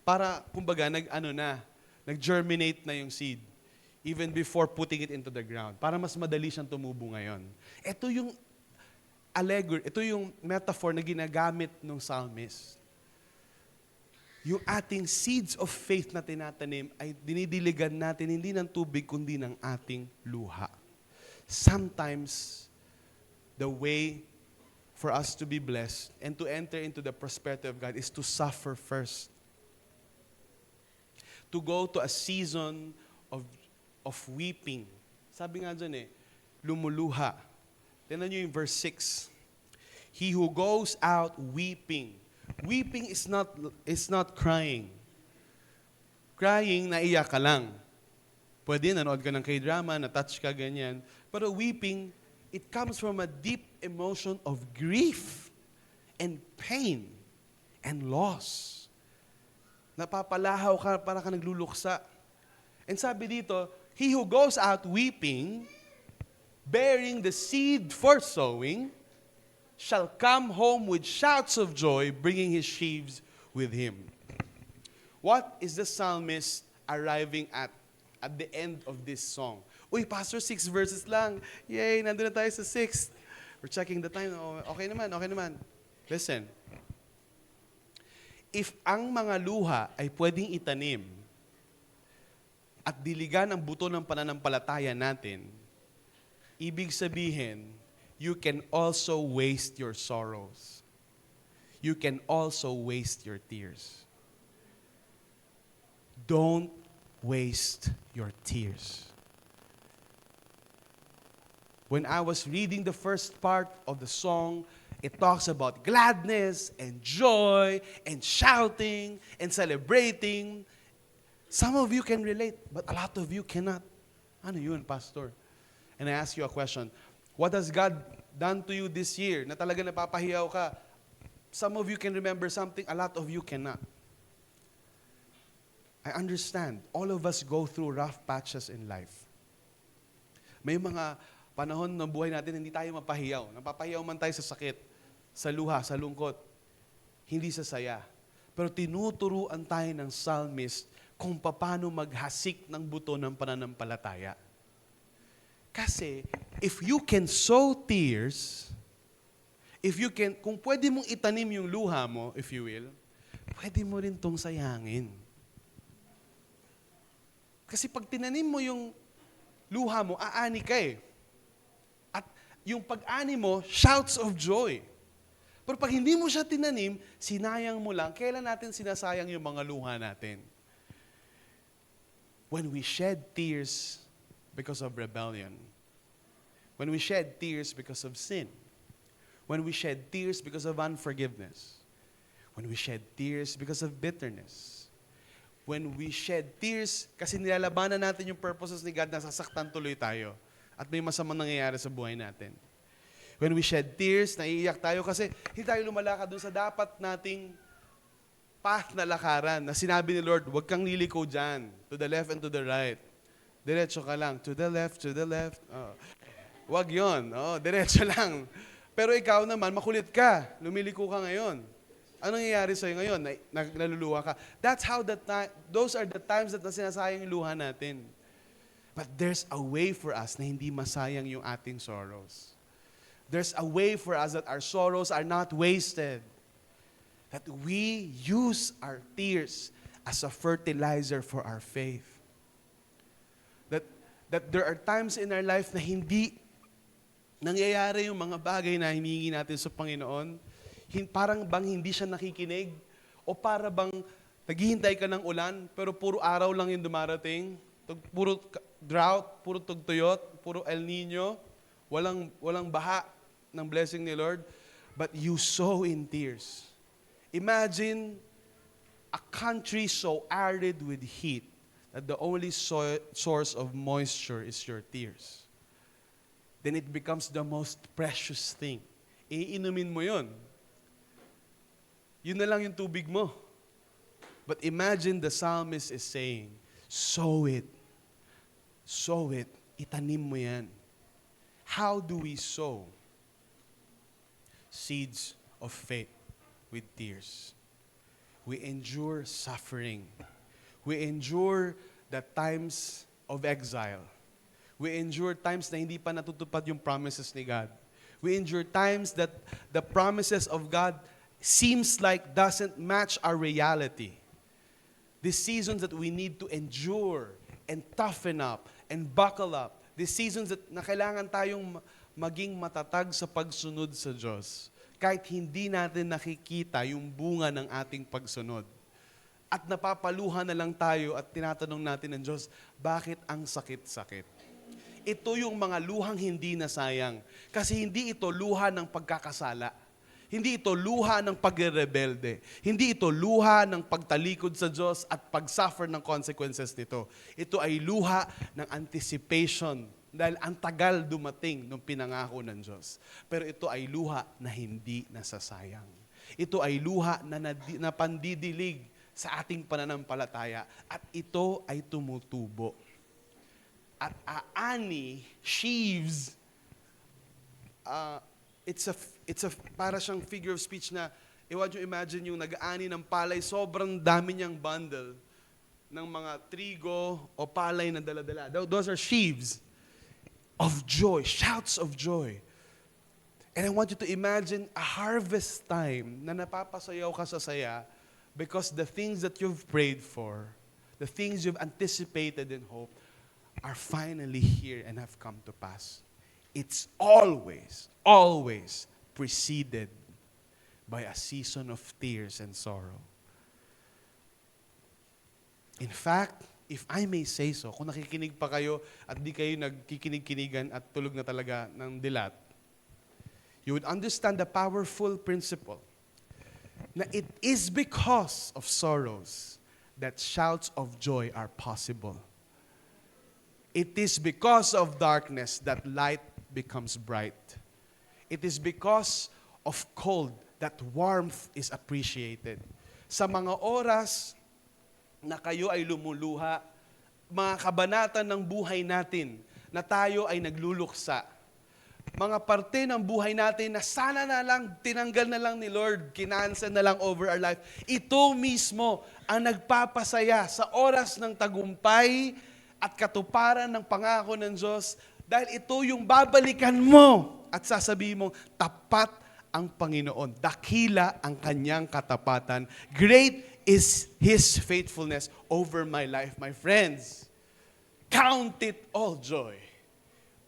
Para, kumbaga, nag-germinate na yung seed even before putting it into the ground. Para mas madali siyang tumubo ngayon. Ito yung allegory, ito yung metaphor na ginagamit ng psalmist. Yung ating seeds of faith na tinatanim ay dinidiligan natin hindi ng tubig kundi ng ating luha. Sometimes, the way for us to be blessed and to enter into the prosperity of God is to suffer first. To go to a season of weeping. Sabi nga dyan lumuluha. Tingnan nyo yung verse 6. He who goes out weeping. Weeping is not crying. Crying, naiyak ka lang. Pwede, nanood ka ng K-drama, na-touch ka, ganyan. Pero weeping, it comes from a deep emotion of grief and pain and loss. Napapalahaw ka, para ka nagluluksa. And sabi dito, he who goes out weeping, bearing the seed for sowing, shall come home with shouts of joy, bringing his sheaves with him. What is the psalmist arriving at the end of this song? Uy, Pastor, 6 verses lang. Yay, nandun na tayo sa 6th. We're checking the time. Okay naman. Listen. If ang mga luha ay pwedeng itanim at diligan ang buto ng pananampalataya natin, ibig sabihin, you can also waste your sorrows. You can also waste your tears. Don't waste your tears. When I was reading the first part of the song, it talks about gladness and joy and shouting and celebrating. Some of you can relate, but a lot of you cannot. Ano yun, Pastor? And I ask you a question. What has God done to you this year na talaga napapahiyaw ka? Some of you can remember something, a lot of you cannot. I understand. All of us go through rough patches in life. May mga panahon ng buhay natin, hindi tayo mapahiyaw. Napapahiyaw man tayo sa sakit, sa luha, sa lungkot, hindi sa saya. Pero tinuturuan tayo ng psalmist kung paano maghasik ng buto ng pananampalataya. Kasi, if you can sow tears, kung pwede mong itanim yung luha mo, if you will, pwede mo rin tong sayangin. Kasi pag tinanim mo yung luha mo, aani ka eh. At yung pag-ani mo, shouts of joy. Pero pag hindi mo siya tinanim, sinayang mo lang. Kailan natin sinasayang yung mga luha natin? When we shed tears because of rebellion. When we shed tears because of sin. When we shed tears because of unforgiveness. When we shed tears because of bitterness. When we shed tears kasi nilalabanan natin yung purposes ni God na sasaktan tuloy tayo. At may masamang nangyayari sa buhay natin. When we shed tears, naiiyak tayo kasi hindi tayo lumalakad dun sa dapat nating path na lakaran na sinabi ni Lord, huwag kang liliko dyan, to the left and to the right. Diretso ka lang, to the left, to the left. Oh. Huwag yun, diretso lang. Pero ikaw naman, makulit ka, lumiliko ka ngayon. Anong nangyayari sa'yo ngayon? Naluluha ka. Those are the times that sinasayang yung luha natin. But there's a way for us na hindi masayang yung ating sorrows. There's a way for us that our sorrows are not wasted. That we use our tears as a fertilizer for our faith. That there are times in our life na hindi nangyayari yung mga bagay na hinihingi natin sa Panginoon. Parang bang hindi siya nakikinig? O para bang naghihintay ka ng ulan, pero puro araw lang yung dumarating? Puro drought, puro tugtuyot, puro El Nino, walang baha ng blessing ni Lord. But you sow in tears. Imagine a country so arid with heat that the only source of moisture is your tears. Then it becomes the most precious thing. Iinumin mo yun. Yun na lang yung tubig mo. But imagine the psalmist is saying, sow it, itanim mo yan. How do we sow seeds of faith with tears? We endure suffering. We endure the times of exile. We endure times na hindi pa natutupad yung promises ni God. We endure times that the promises of God seems like doesn't match our reality. These seasons that we need to endure and toughen up and buckle up. These seasons that na kailangan tayong maging matatag sa pagsunod sa Diyos. Kahit hindi natin nakikita yung bunga ng ating pagsunod. At napapaluhan na lang tayo at tinatanong natin ng Diyos, bakit ang sakit-sakit? Ito yung mga luhang hindi nasayang. Kasi hindi ito luha ng pagkakasala. Hindi ito luha ng pagrebelde. Hindi ito luha ng pagtalikod sa Diyos at pag-suffer ng consequences nito. Ito ay luha ng anticipation dahil ang tagal dumating nung pinangako ng Diyos. Pero ito ay luha na hindi nasasayang. Ito ay luha na pandidilig sa ating pananampalataya at ito ay tumutubo. At aani, sheaves, it's a para siyang figure of speech na, want you imagine yung nag-aani ng palay, sobrang dami niyang bundle ng mga trigo o palay na dala-dala. Those are sheaves of joy, shouts of joy. And I want you to imagine a harvest time na napapasayaw ka sa saya because the things that you've prayed for, the things you've anticipated and hoped, are finally here and have come to pass. It's always preceded by a season of tears and sorrow. In fact, if I may say so, kung nakikinig pa kayo at di kayo nagkikinig-kinigan at tulog na talaga ng dilat, you would understand the powerful principle na it is because of sorrows that shouts of joy are possible. It is because of darkness that light becomes bright. It is because of cold that warmth is appreciated. Sa mga oras na kayo ay lumuluha, mga kabanata ng buhay natin na tayo ay nagluluksa, mga parte ng buhay natin na sana na lang, tinanggal na lang ni Lord, kinansel na lang over our life. Ito mismo ang nagpapasaya sa oras ng tagumpay at katuparan ng pangako ng Diyos dahil ito yung babalikan mo at sasabihin mo, tapat ang Panginoon. Dakila ang kanyang katapatan. Great is His faithfulness over my life, my friends. Count it all joy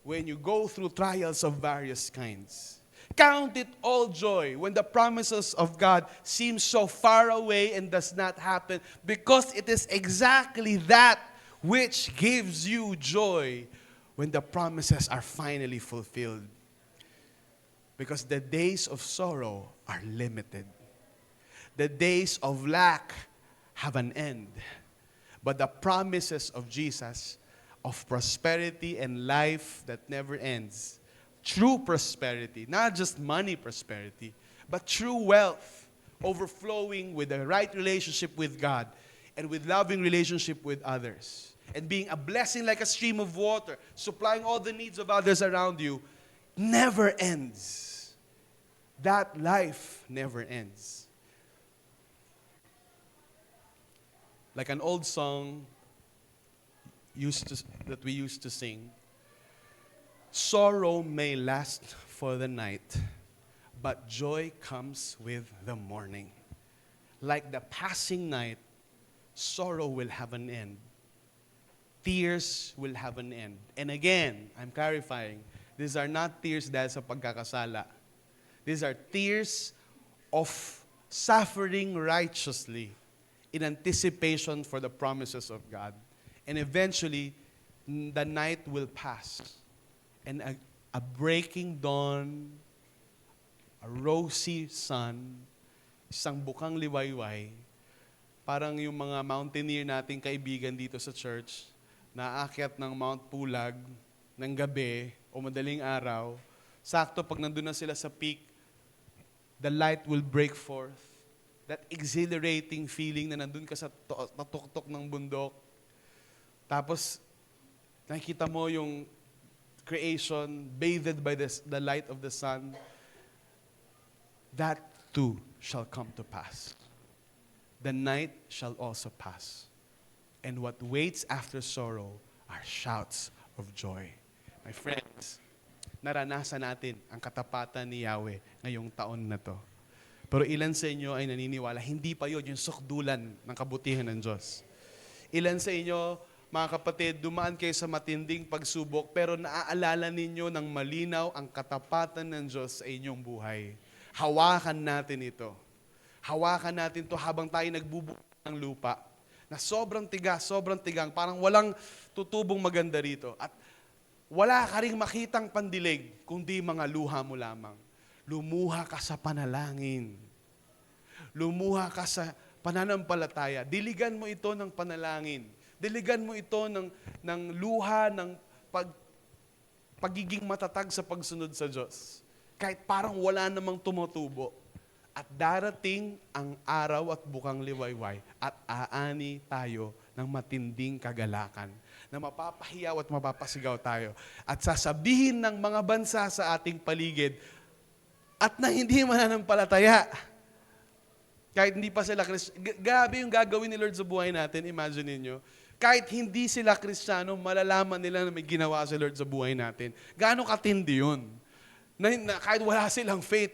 when you go through trials of various kinds. Count it all joy when the promises of God seem so far away and does not happen because it is exactly that which gives you joy when the promises are finally fulfilled. Because the days of sorrow are limited. The days of lack have an end. But the promises of Jesus of prosperity and life that never ends, true prosperity, not just money prosperity, but true wealth, overflowing with the right relationship with God and with loving relationship with others. And being a blessing like a stream of water, supplying all the needs of others around you, never ends. That life never ends. Like an old song that we used to sing, sorrow may last for the night, but joy comes with the morning. Like the passing night, sorrow will have an end. Tears will have an end. And again, I'm clarifying, these are not tears dahil sa pagkakasala. These are tears of suffering righteously in anticipation for the promises of God. And eventually, the night will pass. And a breaking dawn, a rosy sun, isang bukang liwayway, parang yung mga mountaineer nating kaibigan dito sa church, naakyat ng Mount Pulag ng gabi o madaling araw, sakto pag nandun na sila sa peak, the light will break forth. That exhilarating feeling na nandun ka sa tatuktok ng bundok. Tapos, nakikita mo yung creation bathed by the light of the sun. That too shall come to pass. The night shall also pass. And what waits after sorrow are shouts of joy. My friends, naranasan natin ang katapatan ni Yahweh ngayong taon na to. Pero ilan sa inyo ay naniniwala, hindi pa yun yung sukdulan ng kabutihan ng Diyos. Ilan sa inyo, mga kapatid, dumaan kayo sa matinding pagsubok, pero naaalala ninyo ng malinaw ang katapatan ng Diyos sa inyong buhay. Hawakan natin ito. Hawakan natin to habang tayo nagbubuo ng lupa. Na sobrang tigang, parang walang tutubong maganda rito. At wala ka ring makitang pandilig, kundi mga luha mo lamang. Lumuha ka sa panalangin. Lumuha ka sa pananampalataya. Diligan mo ito ng panalangin. Diligan mo ito ng luha, ng pagiging matatag sa pagsunod sa Diyos. Kahit parang wala namang tumutubo. At darating ang araw at bukang liwayway at aani tayo ng matinding kagalakan na mapapahiyaw at mapapasigaw tayo. At sasabihin ng mga bansa sa ating paligid at na hindi mananampalataya. Kahit hindi pa sila Kristiyano. Grabe yung gagawin ni Lord sa buhay natin, imagine niyo. Kahit hindi sila Kristiyano, malalaman nila na may ginawa si Lord sa buhay natin. Gaano katindi yun? Na kahit wala silang faith,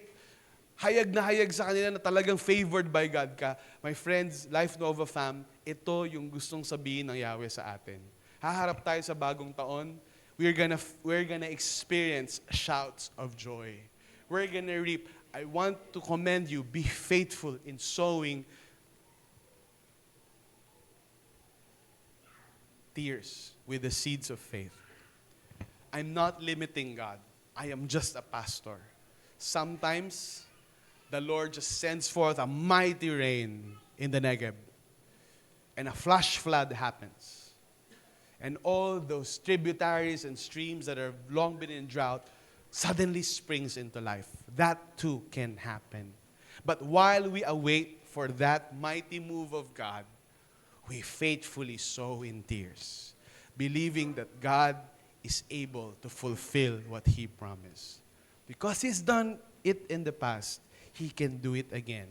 hayag na hayag sa kanila na talagang favored by God ka. My friends, Life Nova Fam, ito yung gustong sabihin ng Yahweh sa atin. Haharap tayo sa bagong taon, we're gonna experience shouts of joy. We're gonna reap. I want to commend you, be faithful in sowing tears with the seeds of faith. I'm not limiting God. I am just a pastor. Sometimes, the Lord just sends forth a mighty rain in the Negev. And a flash flood happens. And all those tributaries and streams that have long been in drought suddenly springs into life. That too can happen. But while we await for that mighty move of God, we faithfully sow in tears, believing that God is able to fulfill what He promised. Because He's done it in the past, He can do it again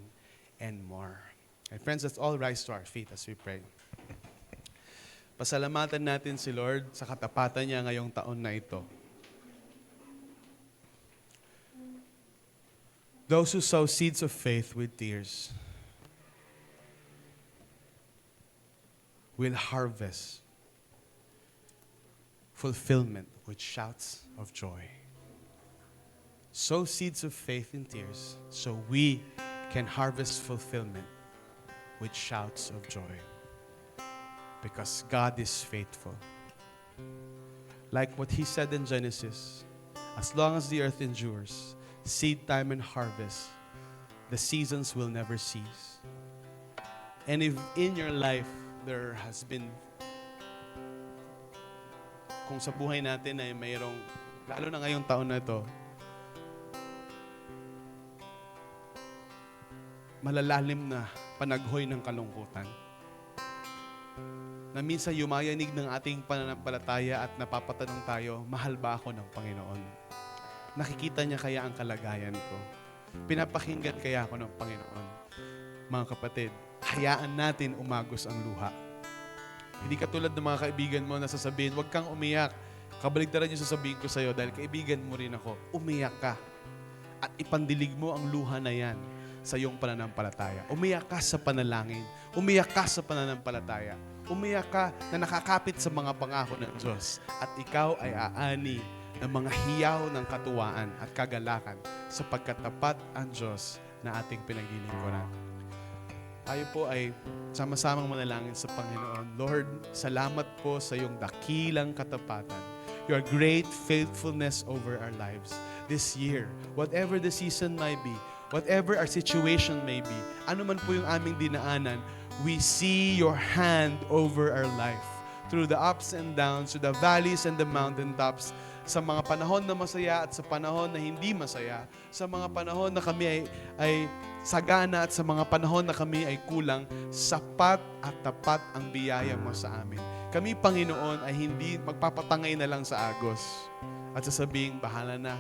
and more. And friends, let's all rise to our feet as we pray. Pasalamatan natin si Lord sa katapatan niya ngayong taon na ito. Those who sow seeds of faith with tears will harvest fulfillment with shouts of joy. Sow seeds of faith in tears so we can harvest fulfillment with shouts of joy. Because God is faithful. Like what He said in Genesis, as long as the earth endures, seed time and harvest, the seasons will never cease. And if in your life there has been, kung sa buhay natin ay mayroong, lalo na ngayong taon na ito, malalalim na panaghoy ng kalungkutan, na minsan yumayanig ng ating pananampalataya at napapatanong tayo, mahal ba ako ng Panginoon? Nakikita niya kaya ang kalagayan ko? Pinapakinggan kaya ako ng Panginoon? Mga kapatid, hayaan natin umagos ang luha. Hindi katulad ng mga kaibigan mo na sasabihin, huwag kang umiyak Kabaligtaran yung sasabihin ko sa'yo dahil kaibigan mo rin ako. Umiyak ka at ipandilig mo ang luha na yan sa iyong pananampalataya. Umiyak ka sa panalangin. Umiyak ka sa pananampalataya. Umiyak ka na nakakapit sa mga pangako ng Diyos. At ikaw ay aani ng mga hiyaw ng katuwaan at kagalakan sapagkat tapat ang Diyos na ating pinaglilingkuran. Tayo po ay sama-samang manalangin sa Panginoon. Lord, salamat po sa iyong dakilang katapatan. Your great faithfulness over our lives this year. Whatever the season might be, whatever our situation may be, ano man po yung aming dinaanan, we see your hand over our life. Through the ups and downs, through the valleys and the mountaintops, sa mga panahon na masaya at sa panahon na hindi masaya, sa mga panahon na kami ay sagana at sa mga panahon na kami ay kulang, sapat at tapat ang biyaya mo sa amin. Kami, Panginoon, ay hindi magpapatangay na lang sa agos at sasabihin, bahala na.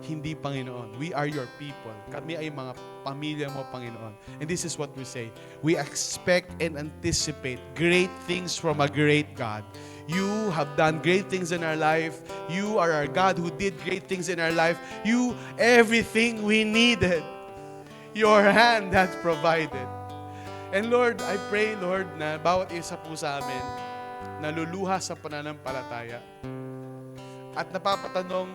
Hindi, Panginoon. We are your people. Kami ay mga pamilya mo, Panginoon. And this is what we say. We expect and anticipate great things from a great God. You have done great things in our life. You are our God who did great things in our life. You, everything we needed, your hand has provided. And Lord, I pray, Lord, na bawat isa po sa amin, naluluha sa pananampalataya at napapatanong,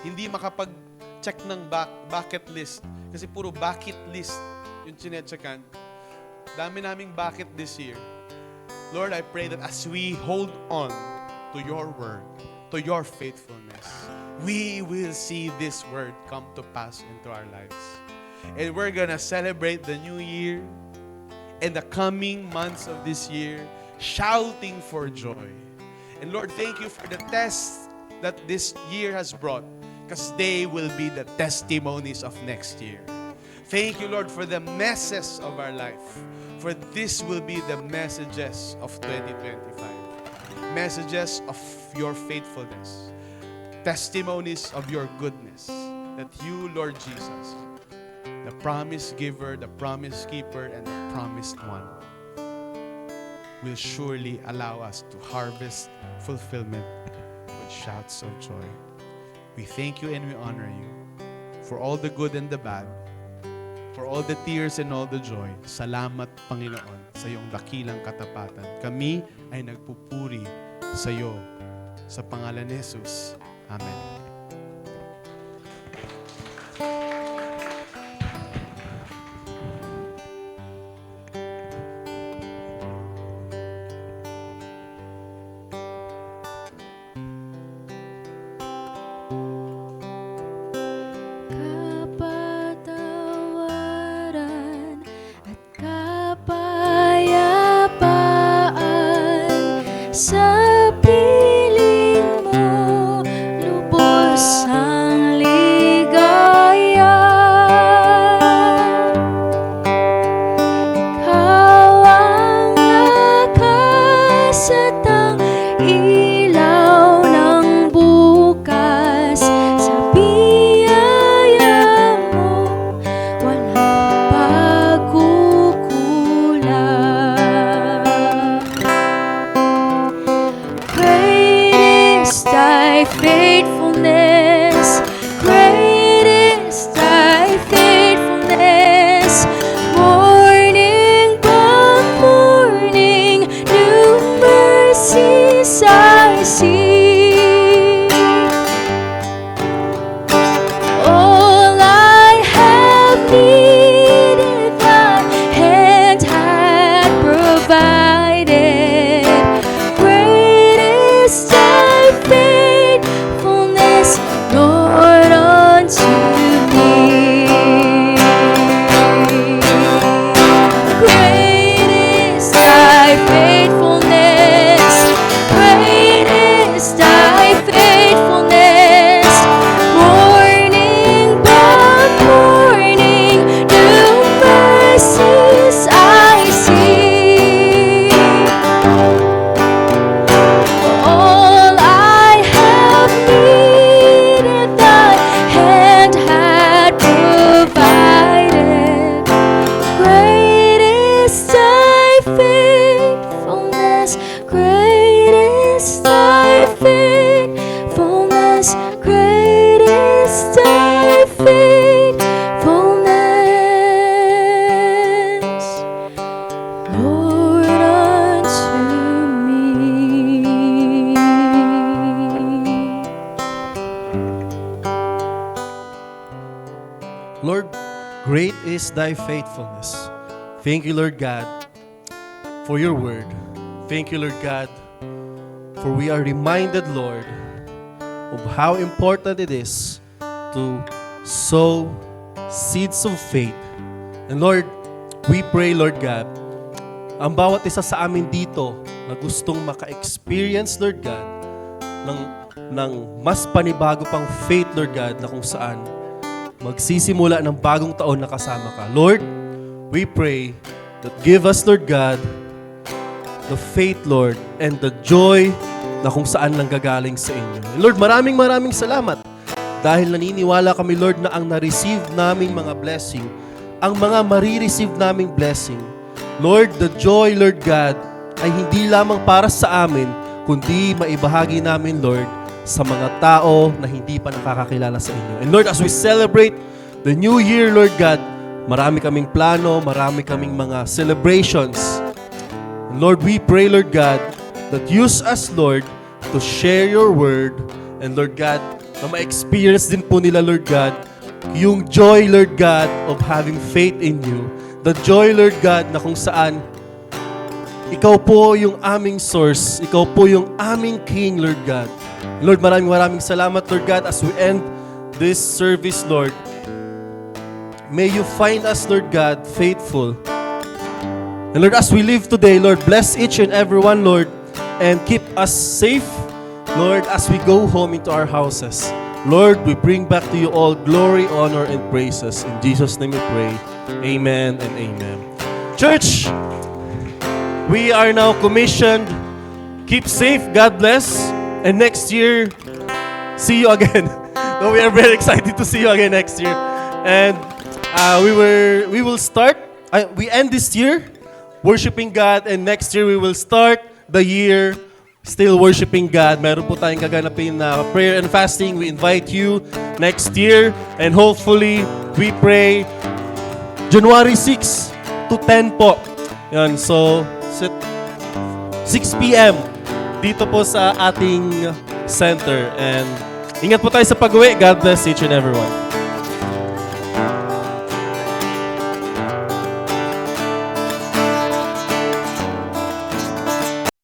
hindi makapag-check ng bucket list. Kasi puro bucket list yung chinecheckan. Dami naming bucket this year. Lord, I pray that as we hold on to your word, to your faithfulness, we will see this word come to pass into our lives. And we're gonna celebrate the new year and the coming months of this year, shouting for joy. And Lord, thank you for the tests that this year has brought, because they will be the testimonies of next year. Thank you, Lord, for the messes of our life, for this will be the messages of 2025. Messages of your faithfulness, testimonies of your goodness, that you, Lord Jesus, the promise giver, the promise keeper, and the promised one, will surely allow us to harvest fulfillment with shouts of joy. We thank you and we honor you for all the good and the bad, for all the tears and all the joy. Salamat, Panginoon, sa iyong dakilang katapatan. Kami ay nagpupuri sa iyo. Sa pangalan ni Jesus. Amen. Kapatawaran at kapayapaan sa piling mo, lubos is thy faithfulness. Thank you, Lord God, for your word. Thank you, Lord God, for we are reminded, Lord, of how important it is to sow seeds of faith. And Lord, we pray, Lord God, ang bawat isa sa amin dito na gustong maka-experience, Lord God, ng mas panibago pang faith, Lord God, na kung saan magsisimula ng bagong taon na kasama ka. Lord, we pray that give us, Lord God, the faith, Lord, and the joy na kung saan lang gagaling sa inyo. And Lord, maraming salamat dahil naniniwala kami, Lord, na ang na-receive naming mga blessing, ang mga marireceive naming blessing, Lord, the joy, Lord God, ay hindi lamang para sa amin, kundi maibahagi namin, Lord, sa mga tao na hindi pa nakakakilala sa inyo. And Lord, as we celebrate the new year, Lord God, marami kaming plano, marami kaming mga celebrations. And Lord, we pray, Lord God, that use us, Lord, to share your word. And Lord God, na ma-experience din po nila, Lord God, yung joy, Lord God, of having faith in you. The joy, Lord God, na kung saan ikaw po yung aming source. Ikaw po yung aming King, Lord God. Lord, maraming salamat, Lord God, as we end this service, Lord. May you find us, Lord God, faithful. And Lord, as we live today, Lord, bless each and every one, Lord, and keep us safe, Lord, as we go home into our houses. Lord, we bring back to you all glory, honor, and praises. In Jesus' name we pray. Amen and amen. Church, we are now commissioned. Keep safe. God bless. And next year, see you again. No, we are very excited to see you again next year. And we will start. We end this year worshiping God, and next year we will start the year still worshiping God. Meron po tayong gaganapin na prayer and fasting. We invite you next year, and hopefully we pray January 6 to 10 po. Yan, so 6 p.m. dito po sa ating center. And ingat po tayo sa pag-uwi. God bless each and everyone.